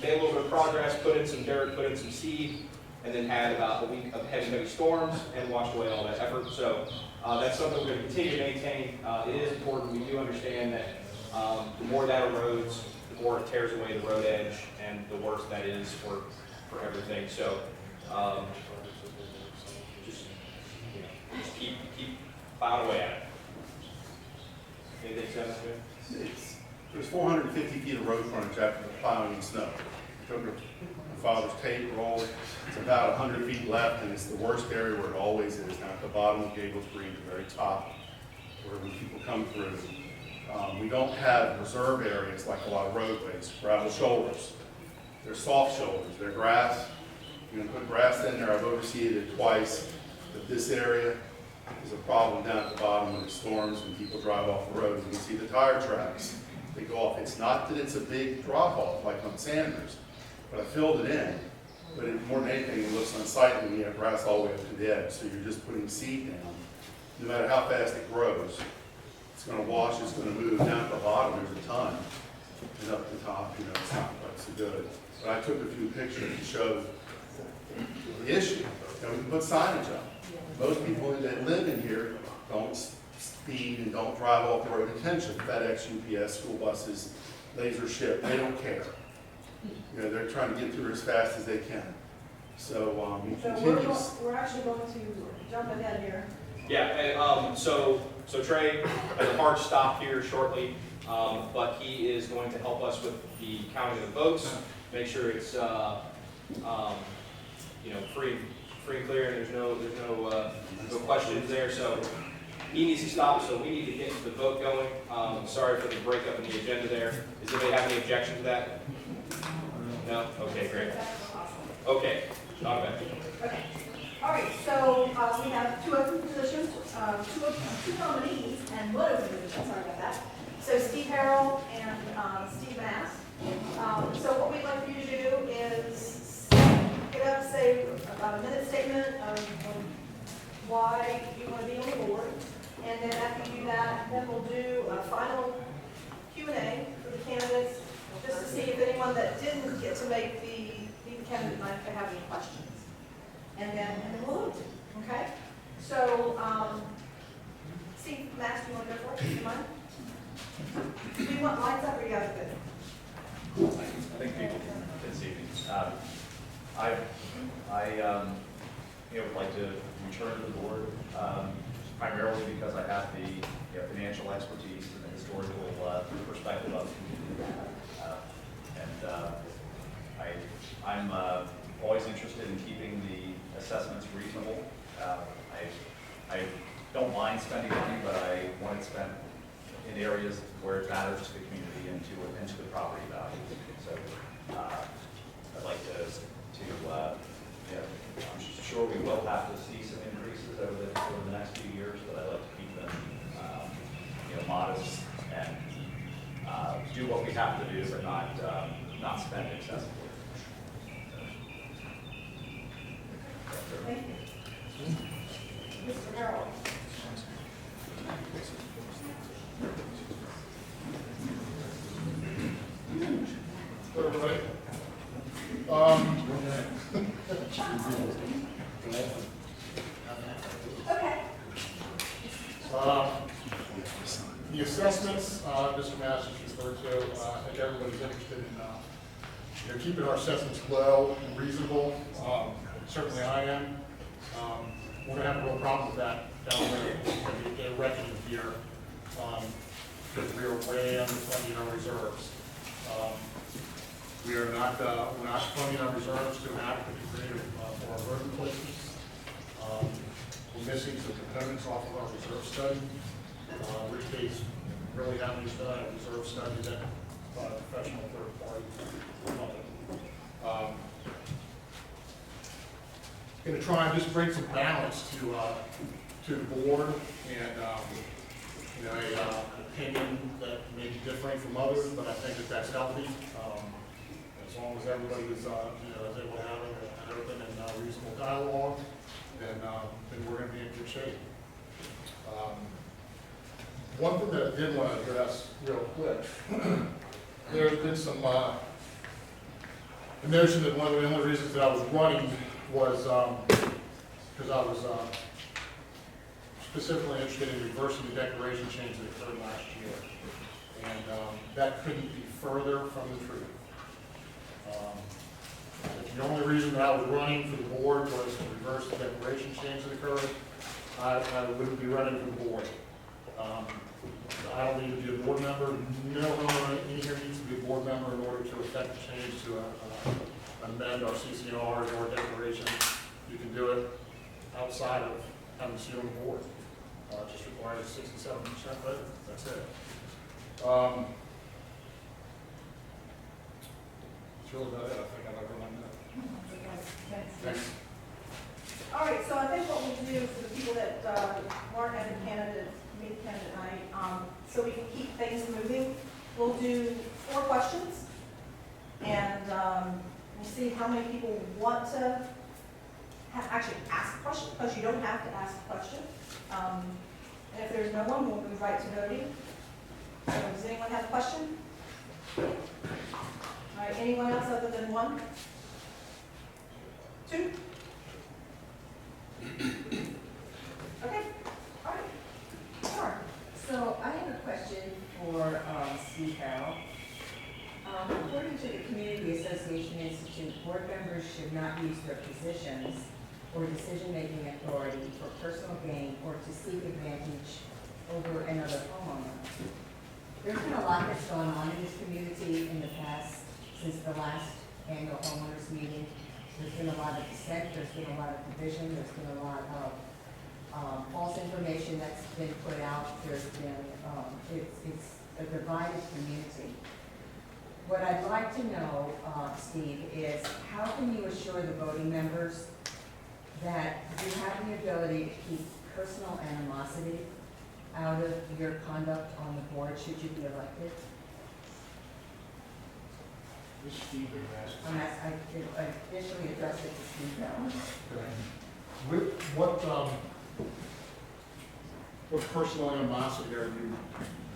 made a little bit of progress, put in some dirt, put in some seed, and then had about a week of heavy storms and washed away all that effort. So that's something we're going to continue to maintain. It is important. We do understand that the more that erodes, the more it tears away the road edge, and the worse that is for everything. So just keep plowing away at it. Anything to say? There's 450 feet of road frontage after the plowing and snow. Took my father's tape roll. It's about 100 feet left, and it's the worst area where it always is, down at the bottom of Gables Green, the very top, where when people come through. We don't have reserve areas like a lot of roadways, gravel shoulders. They're soft shoulders, they're grass. You're gonna put grass in there, I've overseen it twice, but this area is a problem down at the bottom when it storms and people drive off the road. You can see the tire tracks, they go off. It's not that it's a big drop off like on Sanders, but I filled it in. But more than anything, it looks unsightly when you have grass all the way up to the edge, so you're just putting seed down. No matter how fast it grows, it's going to wash, it's going to move. Down at the bottom, there's a ton. And up at the top, it's not quite so good. But I took a few pictures to show the issue. And we can put signage up. Most people that live in here don't speed and don't drive off the road intentionally. FedEx, UPS, school buses, laser ship, they don't care. They're trying to get through as fast as they can. So we continue. We're actually going to jump ahead here. Yeah, so Trey has a hard stop here shortly, but he is going to help us with the counting of the votes, make sure it's free and clear, and there's no questions there. So he needs to stop, so we need to get the vote going. Sorry for the breakup in the agenda there. Does anybody have any objection to that? No? Okay, great. Okay, not bad. Okay. All right, so we have two open positions, two nominees, and one open position, sorry about that. So Steve Harrell and Steve Mass. So what we'd like for you to do is get up, say about a minute statement of why you want to be on the board. And then after you do that, then we'll do a final Q&A for the candidates, just to see if anyone that didn't get to make the candidate night, if they have any questions. And then we'll vote, okay? So, Steve, Max, do you want to go for it? Do you mind? Do you want lights up or you guys are good? I think people can see me. I would like to return to the board primarily because I have the financial expertise and the historical perspective of the community. I'm always interested in keeping the assessments reasonable. I don't mind spending money, but I want it spent in areas where it matters to the community and to the property value. So I'd like to I'm sure we will have to see some increases over the next few years, but I'd like to keep them, modest and do what we have to do, but not spend excessively. Thank you. Mr. Merrill. Everybody. Okay. The assessments, Mr. Masters referred to, I think everybody's interested in, keeping our assessments low and reasonable. Certainly I am. We're gonna have a real problem with that down there, when we get a record year, because we are way underfunding our reserves. We are not, we're not funding our reserves to an adequate degree for our road replacements. We're missing some components off of our reserve study, which case really haven't done a reserve study that professional third party company. Going to try and just bring some balance to the board and an opinion that may be different from others, but I think that that's healthy. As long as everybody is is able to have an open and reasonable dialogue, then we're going to be in good shape. One thing that I did want to address real quick, there's been some the notion that one of the only reasons that I was running was because I was specifically interested in reversing the declaration change that occurred last year. And that couldn't be further from the truth. If the only reason that I was running for the board was to reverse the declaration change that occurred, I wouldn't be running for the board. I don't need to be a board member. No one in here needs to be a board member in order to effect the change to amend our CCRs or our declaration. You can do it outside of having to sit on the board. It just requires a 67% vote. That's it. That's really about it. I think I've everyone know. Thanks. All right, so I think what we'll do for the people that weren't at the candidate night, so we can keep things moving, we'll do 4 questions, and we'll see how many people want to actually ask a question, because you don't have to ask a question. And if there's no one, we'll move right to voting. So does anyone have a question? All right, anyone else other than 1? 2? Okay, all right. Sure. So I have a question for Steve Carroll. According to the Community Association Institute, board members should not use their positions or decision-making authority for personal gain or to seek advantage over another homeowner. There's been a lot that's gone on in this community in the past, since the last annual homeowners meeting. There's been a lot of dissent, there's been a lot of division, there's been a lot of false information that's been put out. There's been, it's a divided community. What I'd like to know, Steve, is how can you assure the voting members that you have the ability to keep personal animosity out of your conduct on the board should you be elected? This is Steve I officially addressed it to Steve Bell. What personal animosity are you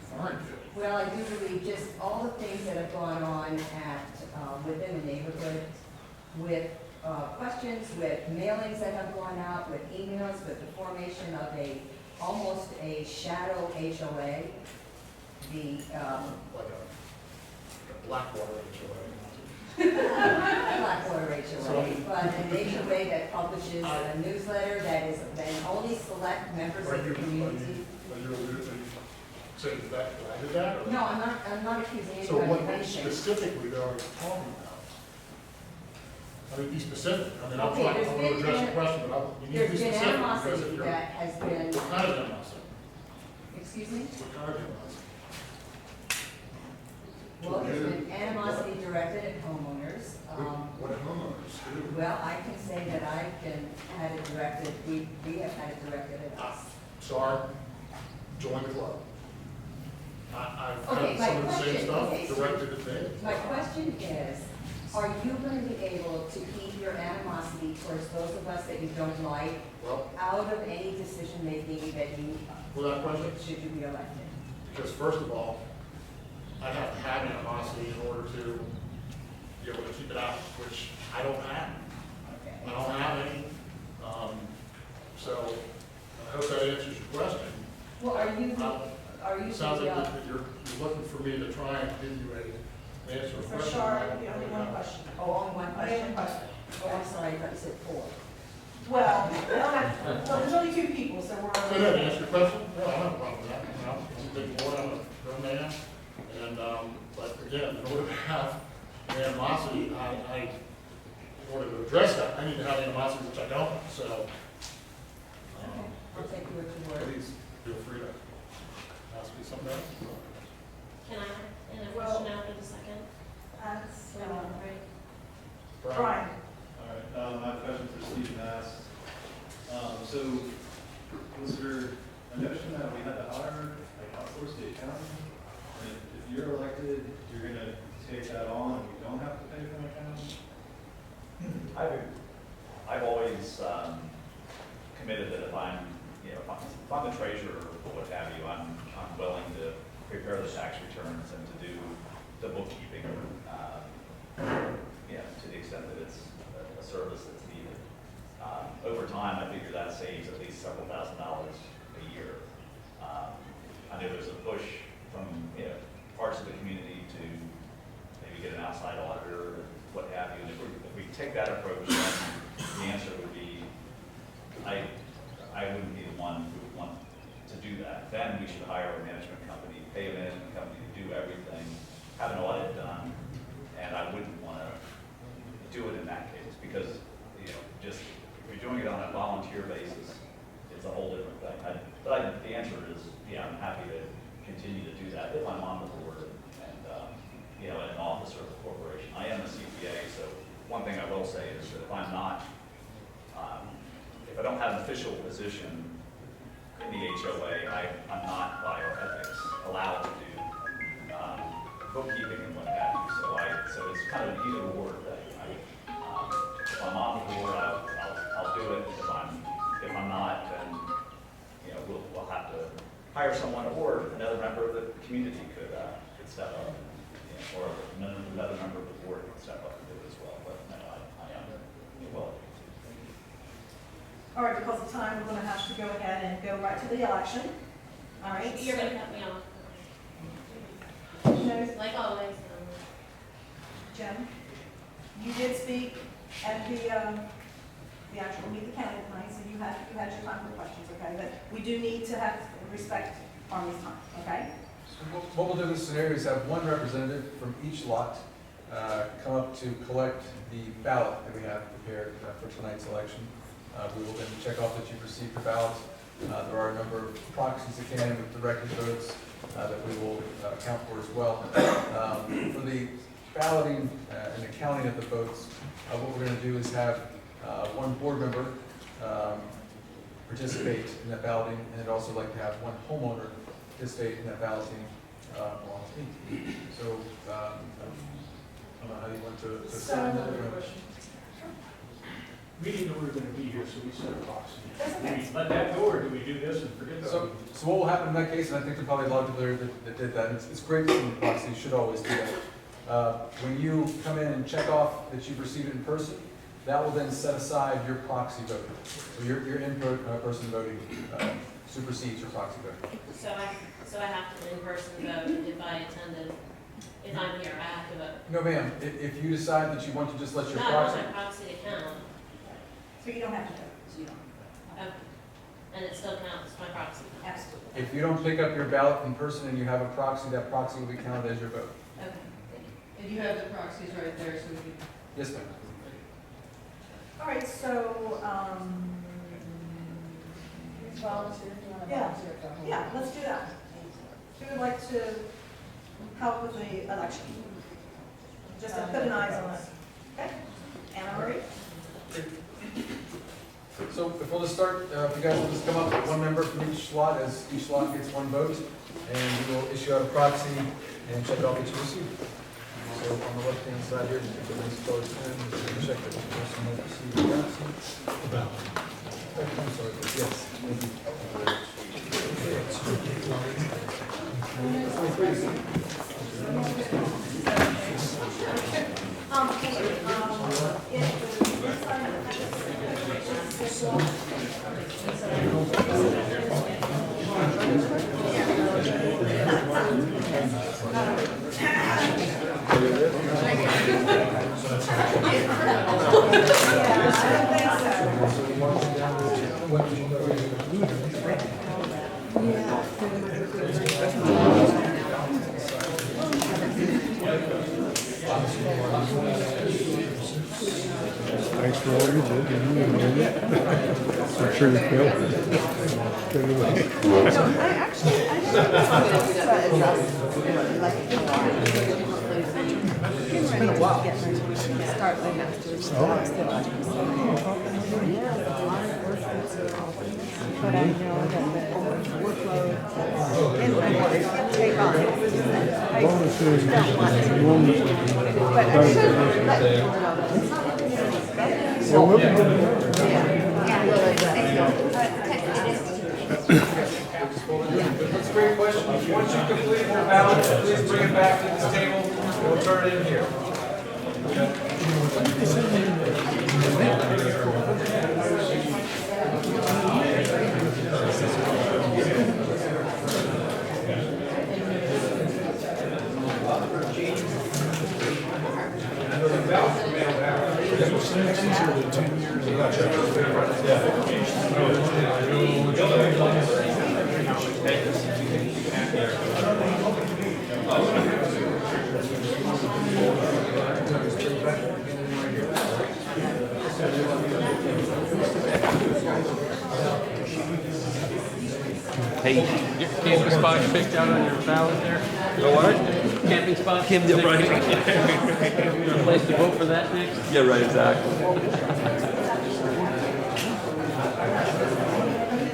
referring to? Well, I do believe just all the things that have gone on at, within the neighborhood, with questions, with mailings that have gone out, with emails, with the formation of almost a shadow HOA. The, Like a Blackwater HOA. Blackwater HOA, but an HOA that publishes a newsletter that is, that only select members of the community. Are you saying that I did that? Or? No, I'm not accusing So anybody of what anything. specifically are you talking about? I mean, be specific. I mean, I'm Okay, trying there's to been address the question, but you need to be There's been specific. Because animosity if you're, that has been, what kind of animosity? excuse me? What kind of animosity? Well, there's been animosity directed at homeowners. What homeowners? Well, I can say that I've had it directed, we have had it directed at us. Sorry, join the club. I've Okay, had my some of the same question- stuff okay, so directed at me. My question is, are you going to be able to keep your animosity towards those of us that you don't like Well, out of any decision-making that you, with that question, should you be elected? because first of all, I have to have animosity in order to be able to keep it out, which I don't have. I don't have any. So I hope that answers your question. Well, are you It sounds like that you're looking for me to try and give you an answer. to a For question. sure, the only one question. Oh, only one Only question? one question. Oh, I'm sorry, I thought you said 4. Well, we don't have, well, there's only 2 people, so we're. So that answer your question? No, I don't have a problem with that. You know, I'm a big boy, I'm a grown man. And, but again, in order to have animosity, in order to address that, I need to have animosity, which I don't, so. I'll take you at your word. Please, feel free to ask me something else. Can I, and a question after the second? That's, Right. Brian. All right, I have a question for Steve Mass. So, was there a notion that we had to hire, like outsource the accounting? And if you're elected, you're gonna take that on and we don't have to pay for an accountant? I've always committed that if I'm, you know, if I'm the treasurer or what have you, I'm willing to prepare the tax returns and to do the bookkeeping, you know, to the extent that it's a service that's needed. Over time, I figure that saves at least several $1,000s a year. I know there's a push from, you know, parts of the community to maybe get an outside auditor and what have you. And if we take that approach, then the answer would be, I wouldn't be the one who would want to do that. Then we should hire a management company, pay a management company to do everything, have an audit done, and I wouldn't want to do it in that case because, you know, just if you're doing it on a volunteer basis, it's a whole different thing. The answer is, yeah, I'm happy to continue to do that if I'm on the board and you know, an officer of the corporation. I am a CPA, so one thing I will say is that if I'm not, if I don't have an official position in the HOA, I'm not by our ethics allowed to do bookkeeping and what have you. So it's kind of an either or thing. If I'm on the board, I'll do it. If I'm not, then you know we'll have to hire someone, or another member of the community could step up, you know, or another member of the board could step up and do it as well. But no, I am well. All right, because of time, we're going to have to go ahead and go right to the election. All right. You're gonna cut me off. No, Like always. Jim, you did speak at the actual meet the county tonight, so you had your time for questions, okay? But we do need to have respect Army's time, okay? So what we'll do in this scenario is have one representative from each lot come up to collect the ballot that we have prepared for tonight's election. We will then check off that you've received the ballot. There are a number of proxies that came in with directed votes that we will account for as well. For the balloting and the counting of the votes, what we're going to do is have one board member participate in that balloting, and I'd also like to have one homeowner participate in that balloting along with me. So, I don't know how you want to set that. We didn't know we were gonna be here, so we set a proxy. That's Do okay. we let that go, or do we do this and forget about So what will happen in that case, and I think there's probably a lot of people there that did that, and it's great that the proxy should always do that. When you come in and check off that you've received it in person, that will then set aside your proxy vote. So your in-person voting supersedes your proxy vote. So I have to in-person vote if I attended, if I'm here, I have to vote. No, ma'am, if you decide that you want to just let your No, I want proxy, my proxy to count. So you don't have to vote. So you don't. Okay. And it still counts my proxy. Absolutely. if you don't pick up your ballot in person and you have a proxy, that proxy will be counted as your vote. Okay. And you have the proxies right there, so we can. Yes, ma'am. All right, so, Volunteer, if you want to Yeah. volunteer for a home. yeah, let's do that. Who would like to help with the election? Just to put an eyes on it, okay? Anna Marie? So before the start, if you guys will just come up with one member from each slot, as each slot gets one vote, and we will issue out a proxy and check off each receipt. So on the left-hand side here, if you start and check that the person might receive the proxy. I'm sorry, yes. Thanks for all you did. I'm sure you feel. It's been a while. Start my master's. But I know that the workload and I take on. I don't want to. But I should let you That's a great question. Once you complete your ballot, please bring it back to this table, and we'll turn it in here. Hey, your camping spot picked out on your ballot there? The what? Camping spot? Yeah, right. A place to vote for that next? Yeah, right, exactly.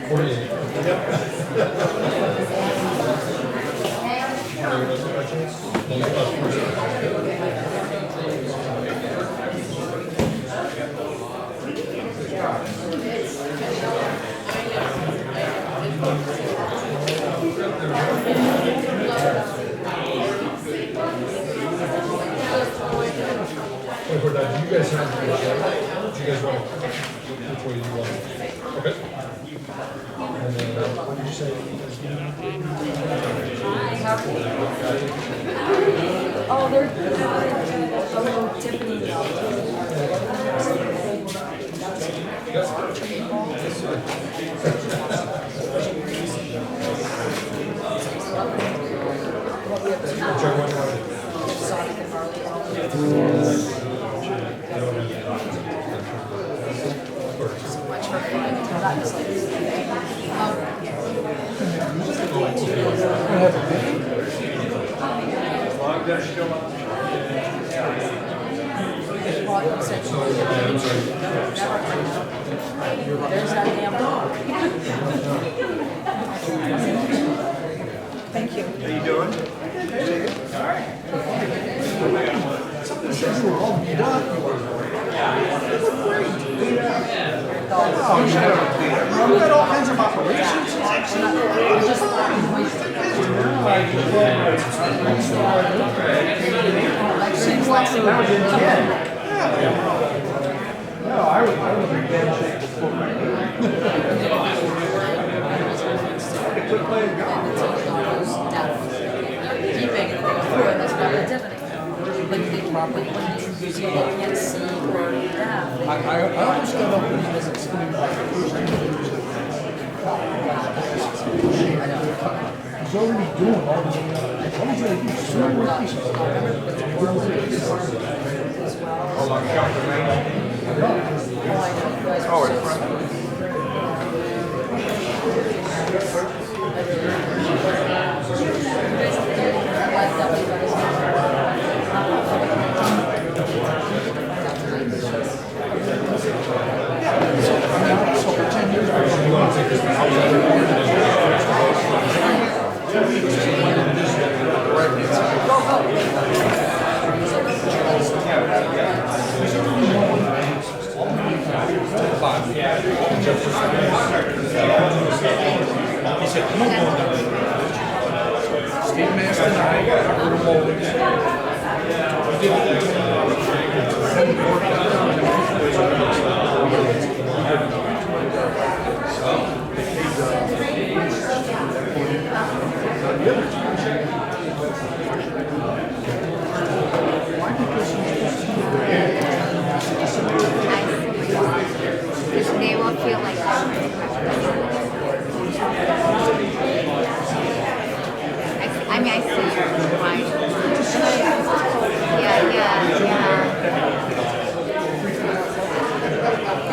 48. Do you guys have do you guys want which way do you want? Okay. And then what did you say? Oh, they're Tiffany. There's that damn dog. Thank you. How you doing? All right. Somebody says you were all beat up. You look great. Oh, shut up, Peter. We got all kinds of operations. Seems like they were good kid. No, I was in bad shape before my quit playing golf. Keeping it through it, that's not Tiffany. But they probably wouldn't use it against C or that. I almost got up when he was explaining like the first thing he was he's already doing all this. All he's gonna do is so working. Oh, it's front. They will feel like I mean, I see your point. Yeah.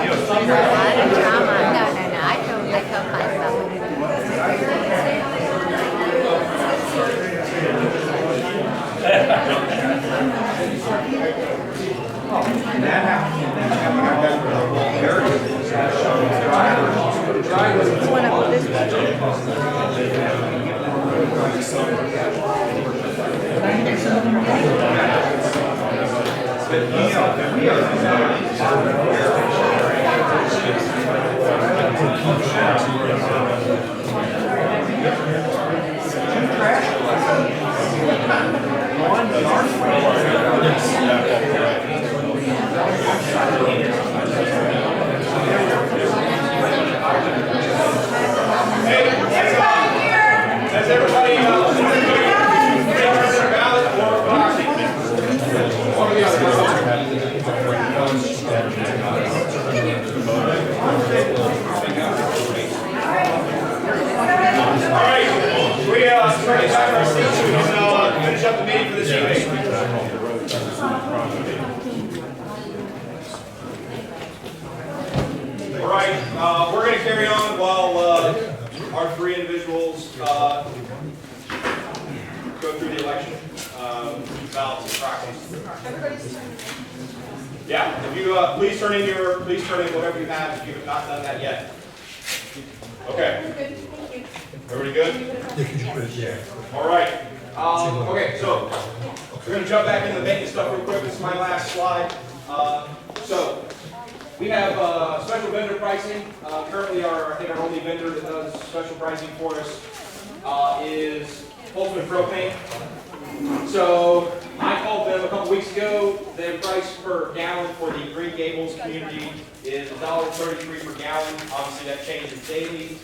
There's a lot of drama. No. I feel fine about it. We're going to carry on while our three individuals go through the election ballots and proxies. Yeah, if you please turn in whatever you have if you have not done that yet. Okay. Everybody good? All right. Okay, so we're going to jump back into the maintenance stuff real quick. This is my last slide. So we have special vendor pricing. Currently, I think our only vendor that does special pricing for us is Holtzman Propane. So I called them a couple weeks ago. Their price per gallon for the Green Gables community is $1.33 per gallon. Obviously, that changes daily.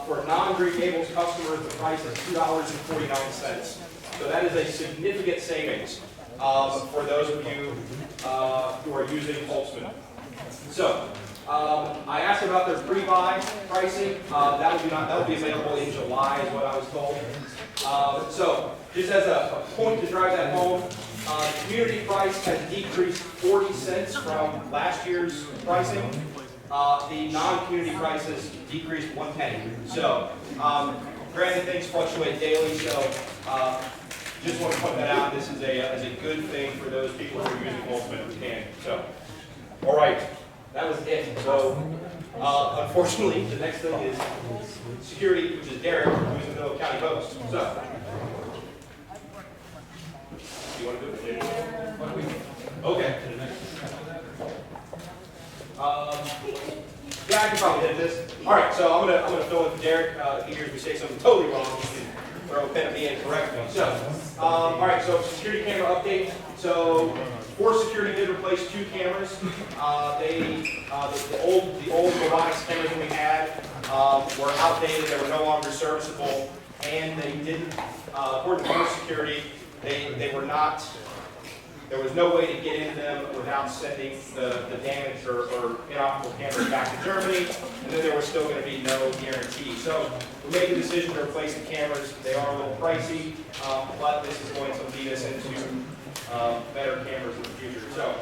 For non-Green Gables customers, the price is $2.49. So that is a significant savings for those of you who are using Holtzman. So I asked about their pre-buy pricing. That will be available in July, is what I was told. So just as a point to drive that home, the community price has decreased 40 cents from last year's pricing. The non-community prices decreased 1 penny. So granted, things fluctuate daily, so just want to point that out. This is a good thing for those people who are using Holtzman who can. So, all right. That was it. So, unfortunately, the next thing is security, which is Derek, who's the Middle County Post. So, you want to do it? Okay. Yeah, I can probably hit this. All right, so I'm gonna fill in for Derek. If he hears me say something totally wrong, he can throw a pen at me and correct me. So, all right, so security camera update. So. Force Security did replace 2 cameras. The old robotics cameras that we had were outdated. They were no longer serviceable, and they didn't. According to Force Security, they were not. There was no way to get into them without sending the damaged or inoperable cameras back to Germany, and then there was still going to be no guarantee. So we made the decision to replace the cameras. They are a little pricey, but this is going to lead us into better cameras in the future. So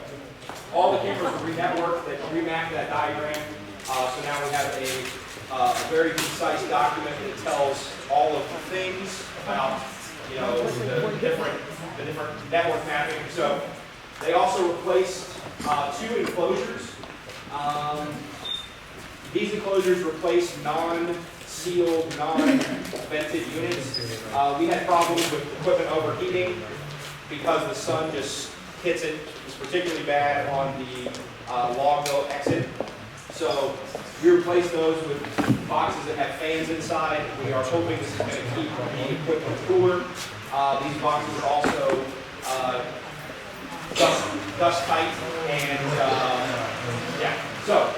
all the cameras were re-networked, they remapped that diagram. So now we have a very concise document that tells all of the things about the different network mapping. So they also replaced 2 enclosures. These enclosures replaced non-sealed, non-vented units. We had problems with equipment overheating because the sun just hits it. It's particularly bad on the Longville exit. So we replaced those with boxes that have fans inside. We are hoping this is going to keep the equipment cooler. These boxes are also dust tight and yeah. So.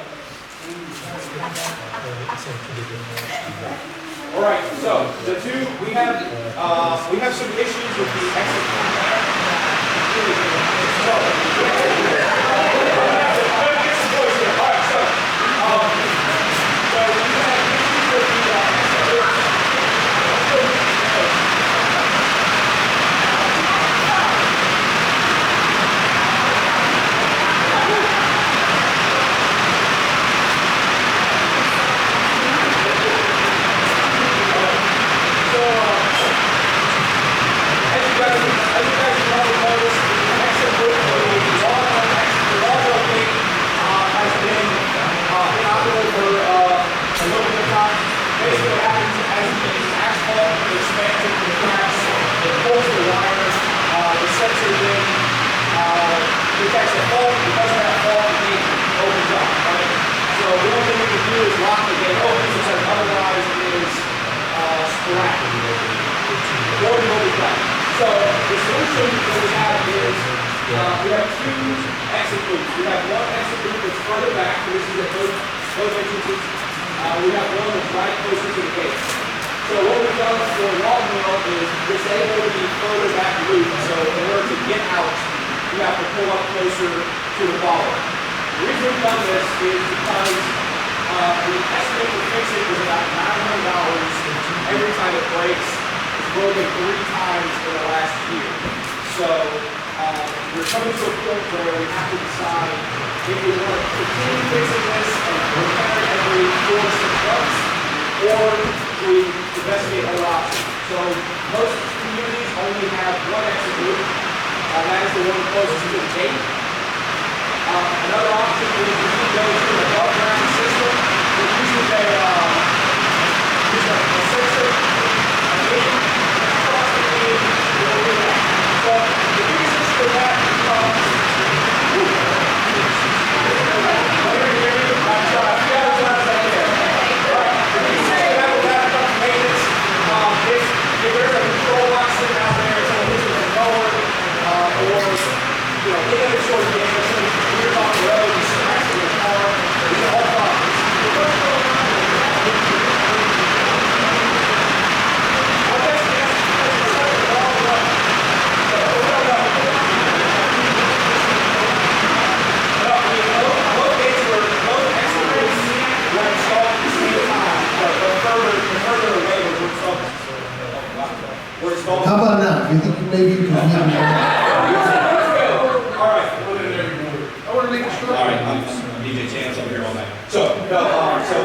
All right. So the two we have some issues with the exit. So the solution that we have is we have two exit loops. We have one exit loop that's further back, so this is at both entrances. We have one that's right closer to the gate. So what we've done for Log Mill is disable the further back loop. So in order to get out, you have to pull up closer to the bollard. The reason we've done this is because the estimate to fix it is about $900 every time it breaks. Broken 3 times in the last year. So we're coming to a point where we have to decide if we want to continue fixing this and repair it every 4 to 6 months, or we investigate other options. So most communities only have one exit loop, and that is the one closest to the gate. Another option is if you go to an above ground system, it uses a sensor. So the reasons for that if there's a control box sitting out there, someone hits with a mower, or any other sort of damage, you're off the road, you smash in your car, these are all problems. How about now? You think maybe you can meet him? All right. I want to make a short. All right, I'm DJ Chance over here all night. So, so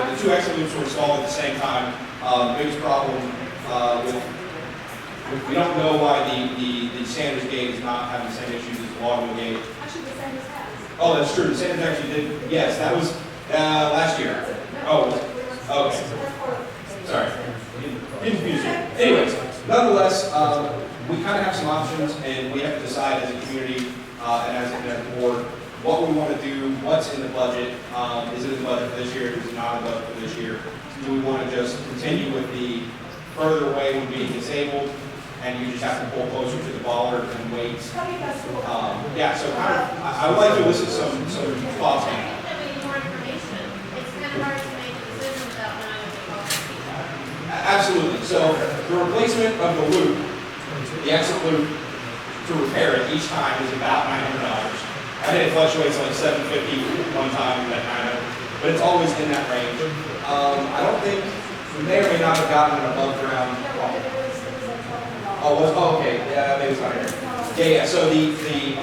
the two exit loops were installed at the same time. The biggest problem we don't know why the Sanders gate is not having the same issues as the Logville gate. Actually, the Sanders has. Oh, that's true. The Sanders actually did. Yes, that was last year. Oh, okay. Sorry. Confusing. Anyways, nonetheless, we kind of have some options, and we have to decide as a community and as a board what we want to do, what's in the budget. Is it in the budget for this year? Is it not in the budget for this year? Do we want to just continue with the further away when being disabled, and you just have to pull closer to the bollard and wait? Yeah, so kind of, I would like to elicit some thoughts on that. I think that we need more information. It's kind of hard to make a decision without knowing what the cost is. Absolutely. So the replacement of the loop, the exit loop, to repair it each time is about $900. I think it fluctuates like $750 one time, that but it's always in that range. I don't think we may or may not have gotten an above ground. Okay. Yeah, maybe it's not here. Yeah. So the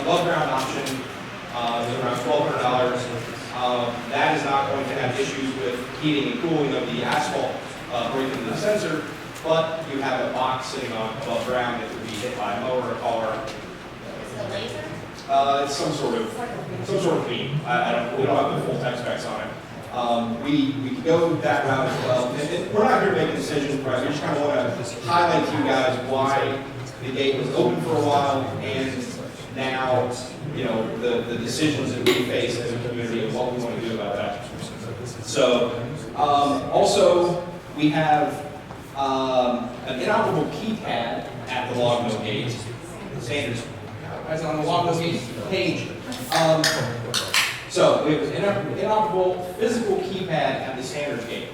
above ground option is around $1,200. That is not going to have issues with heating and cooling of the asphalt breaking the sensor, but you have a box sitting on above ground that could be hit by a mower or a car. Is it a laser? It's some sort of beam. We don't have the full tech specs on it. We can go that route as well. And we're not here to make a decision, right? We just kind of want to highlight to you guys why the gate was open for a while, and now, the decisions that we face as a community and what we want to do about that. So, also, we have an inoperable keypad at the log mill gate, standards, as on the log mill gate page. So we have an inoperable physical keypad at the standards gate.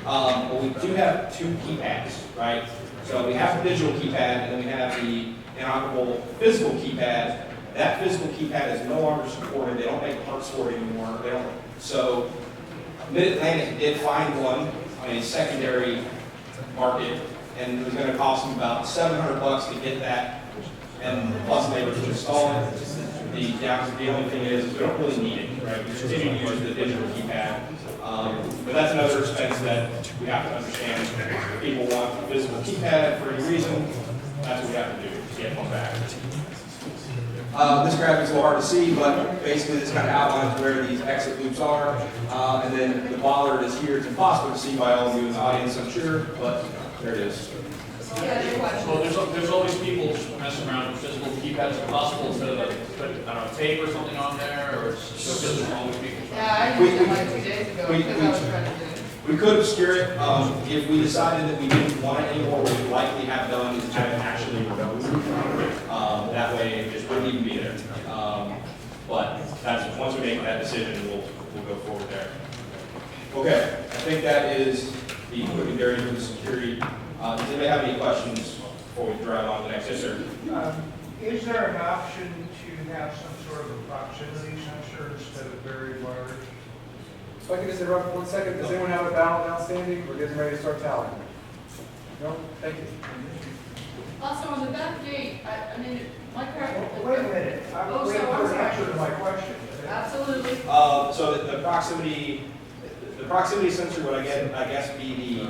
But we do have two keypads, right? So we have the digital keypad, and then we have the inoperable physical keypad. That physical keypad is no longer supported. They don't make parts for it anymore. They don't. So Mid-Atlantic did find one on a secondary market, and it was going to cost them about $700 to get that, and plus labor to install it. The only thing is we don't really need it, right? We continue to use the digital keypad, but that's another expense that we have to understand. If people want a physical keypad for any reason, that's what we have to do to get one back. This graphic's a little hard to see, but basically this kind of outlines where these exit loops are. And then the bollard is here. It's impossible to see by all of you in the audience, I'm sure, but there it is. Well, there's always people messing around with physical keypads. Is it possible to put, I don't know, tape or something on there, or it's just always people? Yeah, I used it like 2 days ago because I was trying to do it. We could obscure it. If we decided that we didn't want it anymore, what we'd likely have done is have it actually removed. That way it just wouldn't even be there. But that's, once we make that decision, we'll go forward there. Okay, I think that is the quick and dirty with the security. Does anybody have any questions before we drive on to the next? Yes, sir. Is there an option to have some sort of a proximity sensor instead of buried wires? If I can just interrupt for 1 second, does anyone have a ballot outstanding? We're getting ready to start tallying. No? Thank you. Also, on the back gate, I mean, my craft. Wait a minute, I'm waiting for an answer to my question. Absolutely. So the proximity sensor would, I guess, be the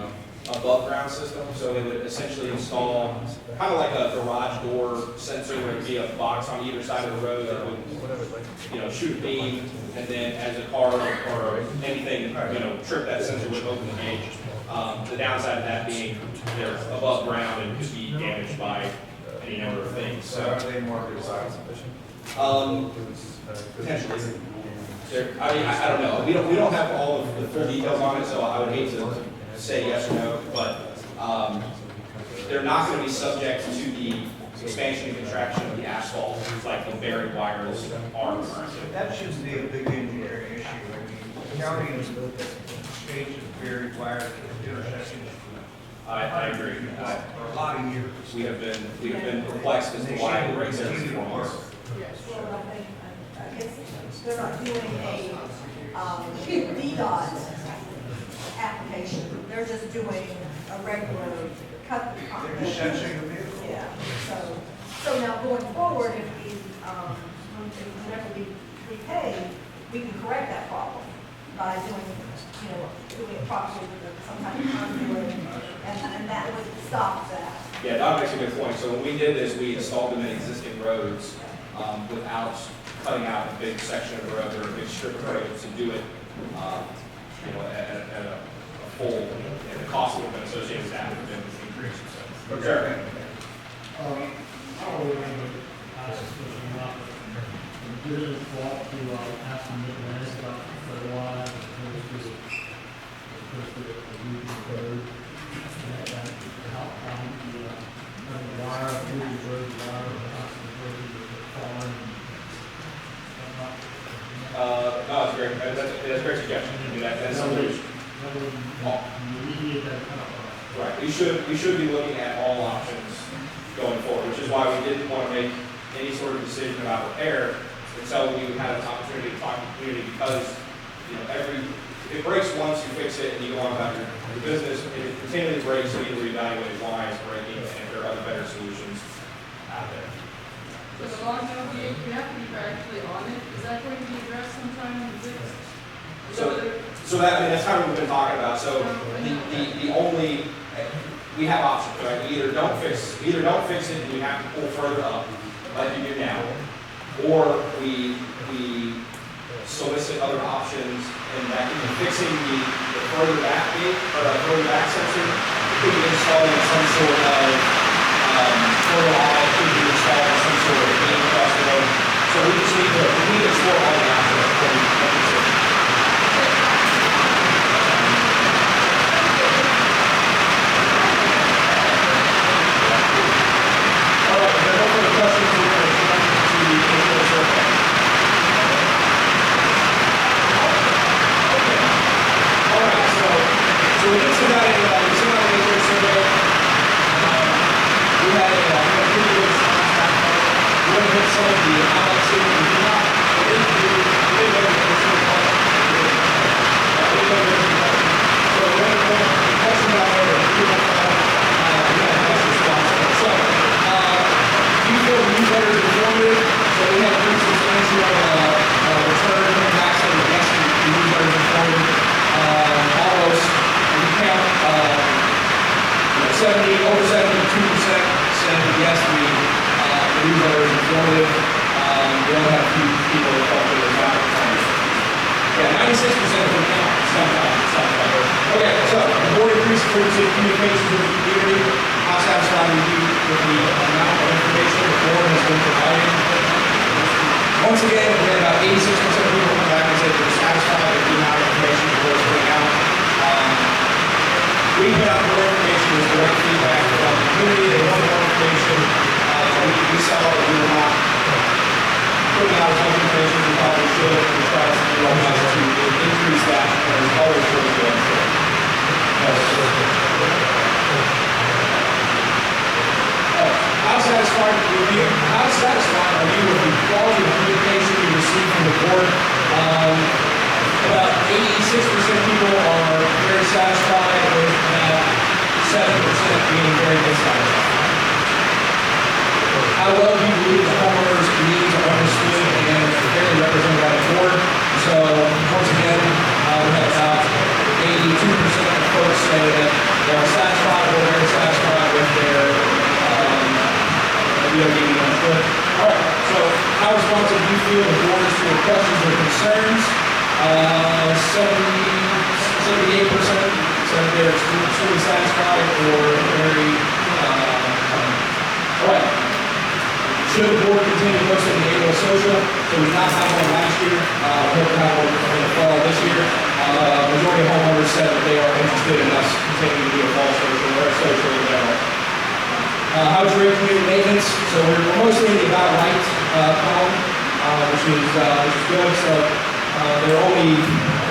above ground system. So it would essentially install kind of like a garage door sensor where it would be a box on either side of the road that would, shoot a beam, and then as a car or anything, trip that sensor would open the gate. The downside of that being they're above ground and could be damaged by any number of things. So are they market size sufficient? Potentially. I don't know. We don't have all of the full details on it, so I would hate to say yes or no, but they're not going to be subject to the expansion and contraction of the asphalt like the buried wires are currently. That shouldn't be a big engineering issue. I mean, the county has looked at stages of buried wires at intersections. I agree. For a lot of years. We have been perplexed as to why it breaks every 4 months. Well, I guess they're not doing a DDOT application. They're just doing a regular cut. They're just sensing the vehicle. Yeah, so now going forward, if whenever we pay, we can correct that problem by doing it properly with some kind of conduit, and that would stop that. Yeah, that makes a good point. So when we did this, we installed them in existing roads without cutting out a big section of the road or a big strip of road to do it, at a full, and the cost would have been associated with that would have been increased. So, okay. I don't remember asking for not. Did it thought to ask them what they asked about for a while, because the regional code, and how the wire, through the road, wire, the farm. No, that's great. That's a great suggestion. That's something. Right. We should be looking at all options going forward, which is why we didn't want to make any sort of decision about repair until we had an opportunity to talk to the community, because if it breaks once, you fix it and you go on about your business. If it continually breaks, you need to reevaluate why it's breaking and if there are other better solutions out there. So the long mill gate, you have to be actually on it. Is that going to be addressed sometime in the So that's kind of what we've been talking about. So the only, we have options, right? We either don't fix it and we have to pull further up like you do now, or we solicit other options, and that could be fixing the further back gate or further back section. It could be installing some sort of further on, it could be installing some sort of gate across the road. So we just need to explore all the options before we make a decision. some of the highlights here, we did not, we didn't do, we didn't go to the sort of highlight. We didn't go to the highlight. So when the question about whether we had a nice response. So, do you feel the newsletter is informative? So we have pretty substantial return back to the guests, the newsletter is informative. Almost, we count, over 72% said yes, the newsletter is informative. We only have a few people that felt it was not informative. Yeah, 96% of them count sometimes. Okay, so the board increased frequency of communications with the community. How satisfied are you with the amount of information the board has been providing? Once again, we had about 86% of people come back and said they're satisfied with the amount of information the board is putting out. We put out more information with direct feedback from the community. They want more information. We saw that we were not putting out as much information as we probably should. We try to do our best to increase that, and there's always room to improve. How satisfied are you with the quality of communication you receive from the board? About 86% of people are very satisfied, with about 7% being very dissatisfied. How well do you believe the homeowners' needs are understood and fairly represented by the board? So once again, we have about 82% of folks say that they are satisfied or very satisfied with their being understood. All right, so how responsive do you feel the board is to your questions or concerns? 78% said they're extremely satisfied or very, all right. Should the board continue to host an annual social? So we did not have one last year. We hope to have one in the fall this year. Majority of homeowners said that they are interested in us continuing to do a fall social or a social in general. How's your community maintenance? So we're mostly in the about right column, which is good. So there are only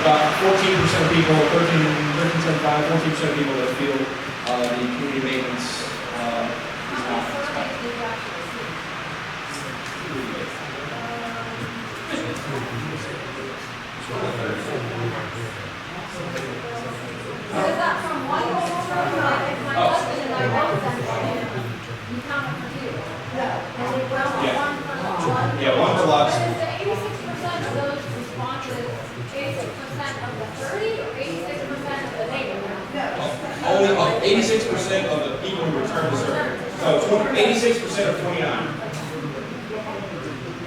about 14% of people, 14% of people that feel the community maintenance is not. Is that from one homeowner? Like if my husband and I both send it, you count it for two? No. And we count one for one? Yeah, one for lots. But is the 86% of those responses 86% of the 30 or 86% of the neighborhood? No. Only 86% of the people who return the survey. So 86% of 29.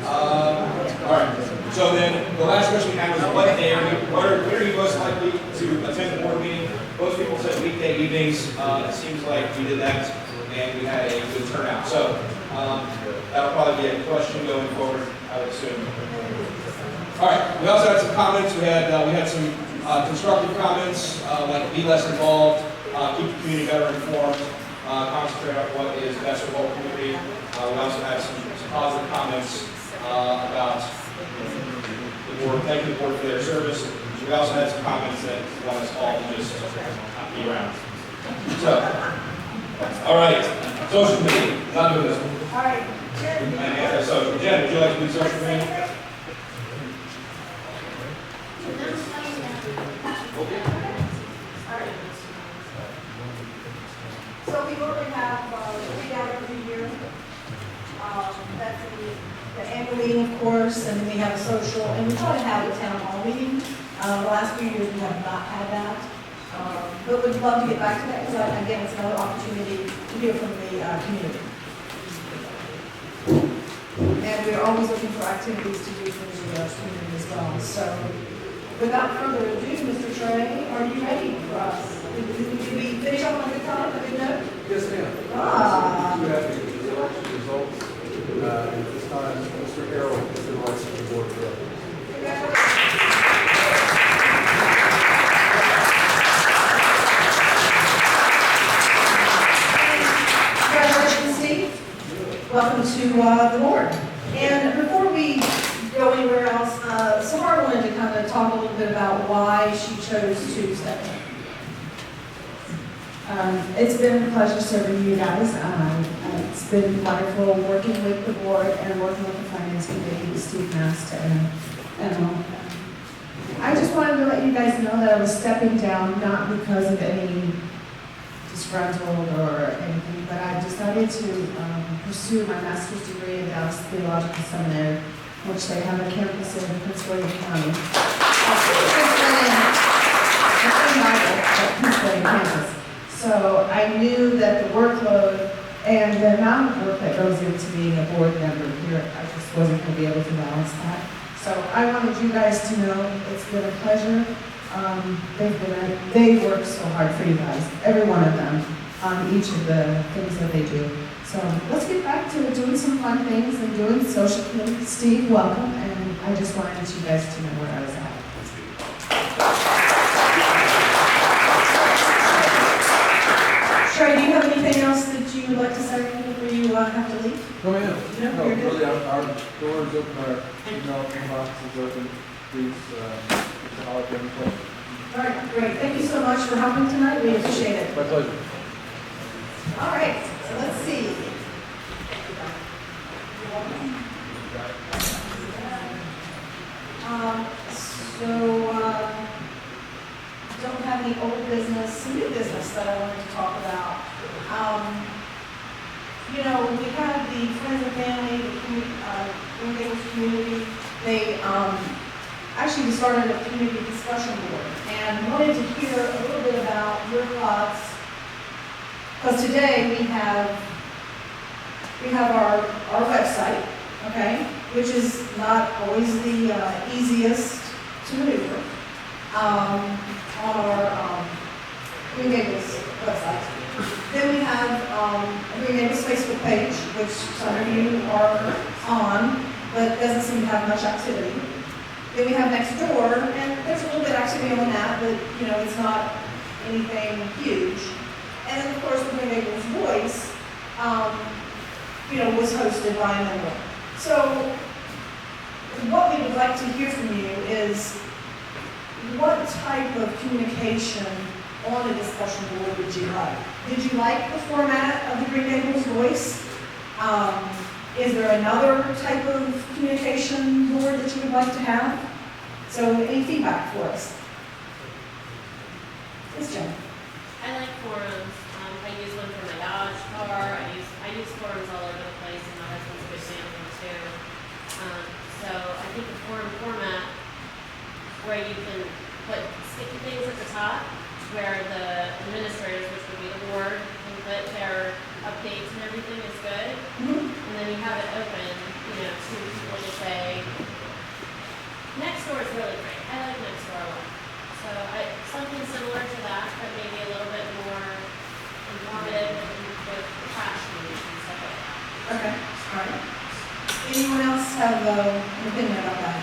All right. So then the last question we had was what day are you most likely to attend the board meeting? Most people said weekday evenings. It seems like we did that and we had a good turnout. So that'll probably be a question going forward, I would assume. All right. We also had some comments. We had some constructive comments like be less involved, keep the community better informed, concentrate on what is best for the whole community. We also had some positive comments about the board, thanking the board for their service. We also had some comments that want us all to just be around. So, all right, social media, not doing this one. All right, Jen. So, Jen, would you like to do social media? So we normally have three down every year. That's the annual meeting, of course, and then we have a social, and we try to have a town hall meeting. The last few years we have not had that. But we'd love to get back to that because, again, it's another opportunity to hear from the community. And we're always looking for activities to do for the community as well. So without further ado, Mr. Trey, are you ready for us? Did we finish up on a good time, a good note? Yes, ma'am. Ah. You have the election results. At this time, Mr. Harrell is the election of the board of directors. Congratulations, Steve. Welcome to the board. And before we go anywhere else, Sahar wanted to kind of talk a little bit about why she chose to step in. It's been a pleasure serving you guys. It's been wonderful working with the board and working with the finance committee, with Steve Mast and I just wanted to let you guys know that I was stepping down, not because of any disgruntled or anything, but I decided to pursue my master's degree in Dallas Theological Seminary, which they have a campus in Prince William County. Prince William campus. So I knew that the workload and the amount of work that goes into being a board member here, I just wasn't going to be able to balance that. So I wanted you guys to know it's been a pleasure. They work so hard for you guys, every one of them, on each of the things that they do. So let's get back to doing some fun things and doing social media. Steve, welcome, and I just wanted you guys to know where I was at. Trey, do you have anything else that you would like to say before you have to leave? Oh, yeah. No, No, you're good. really, our doors open, our email inbox is open. Please, holler if you have any questions. All right, great. Thank you so much for helping tonight. We appreciate it. My pleasure. All right, so let's see. Don't have any old business, new business that I wanted to talk about. You know, we had the Friends and Family, the Green Gables community, they actually started a community discussion board and wanted to hear a little bit about your thoughts. Because today we have our website, okay, which is not always the easiest to maneuver on our Green Gables website. Then we have a Green Gables Facebook page, which some of you are on, but doesn't seem to have much activity. Then we have Nextdoor, and there's a little bit of activity on that, but you know, it's not anything huge. And then of course the Green Gables Voice, you know, was hosted by a member. So what we would like to hear from you is what type of communication on a discussion board would you like? Did you like the format of the Green Gables Voice? Is there another type of communication board that you would like to have? So any feedback for us? Yes, Jen. I like forums. I use one for my Dodge car. I use forums all over the place, and my husband's a big fan of them too. So I think the forum format where you can put sticky things at the top, where the administrators, which would be the board, can put their updates and everything is good. And then you have it open, you know, to people to say, Nextdoor is really great. I like Nextdoor a lot. So something similar to that, but maybe a little bit more informative and with trash news and stuff like that. Okay, all right. Anyone else have an opinion about that?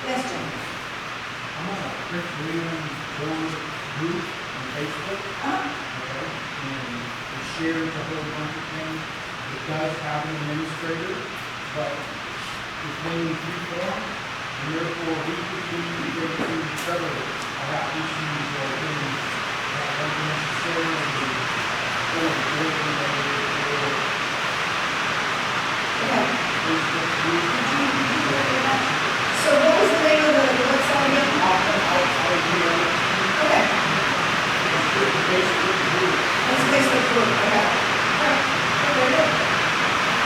Yes, Jim. I'm on a Chris Williams board group on Facebook. Okay, and it shares a whole bunch of things. It does have an administrator, but it's mainly free form, and therefore we continue to go through several about issues or things that don't necessarily go to the board or Facebook group. So what was the name of the website again? Okay. It's a Facebook group, okay. All right, very good.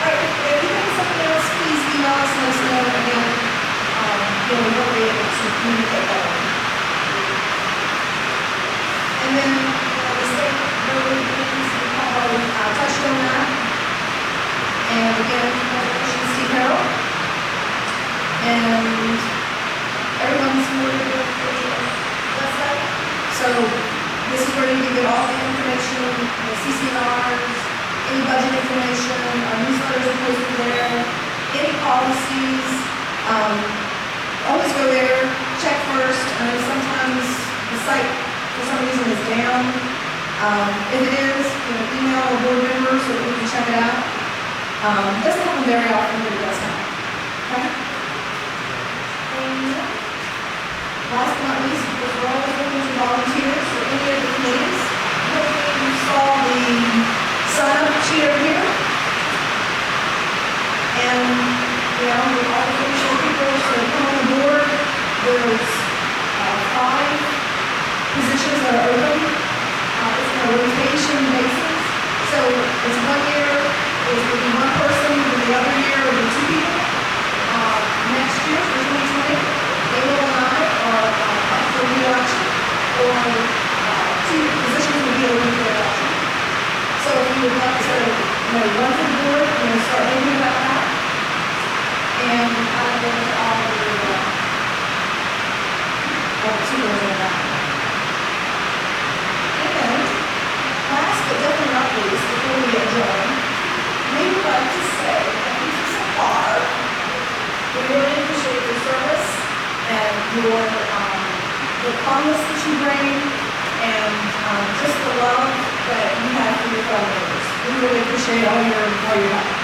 All right, if you have something else, please email us and let us know again. You know, we'll be able to communicate better. And then, the state road things, we have already touched on that. And again, congratulations, Steve Carroll. And everyone's familiar with the website. So this is where you can get all the information, the CCNRs, any budget information, our newsletters are posted there, any policies. Always go there, check first. I know sometimes the site for some reason is down. If it is, you know, email a board member so that we can check it out. It doesn't happen very often, but it does happen. Okay? And last but not least, we're always looking for volunteers for any of the committees. Hopefully you saw the sign-up sheet going to run to the board, you're going to start thinking about that. And kind of go into all of your, opportunities in that. And last but definitely not least, before we adjourn, we would like to say that this is a bar. We really appreciate your service and your, the comments that you bring and just the love that you have for your fellow members. We really appreciate all your help.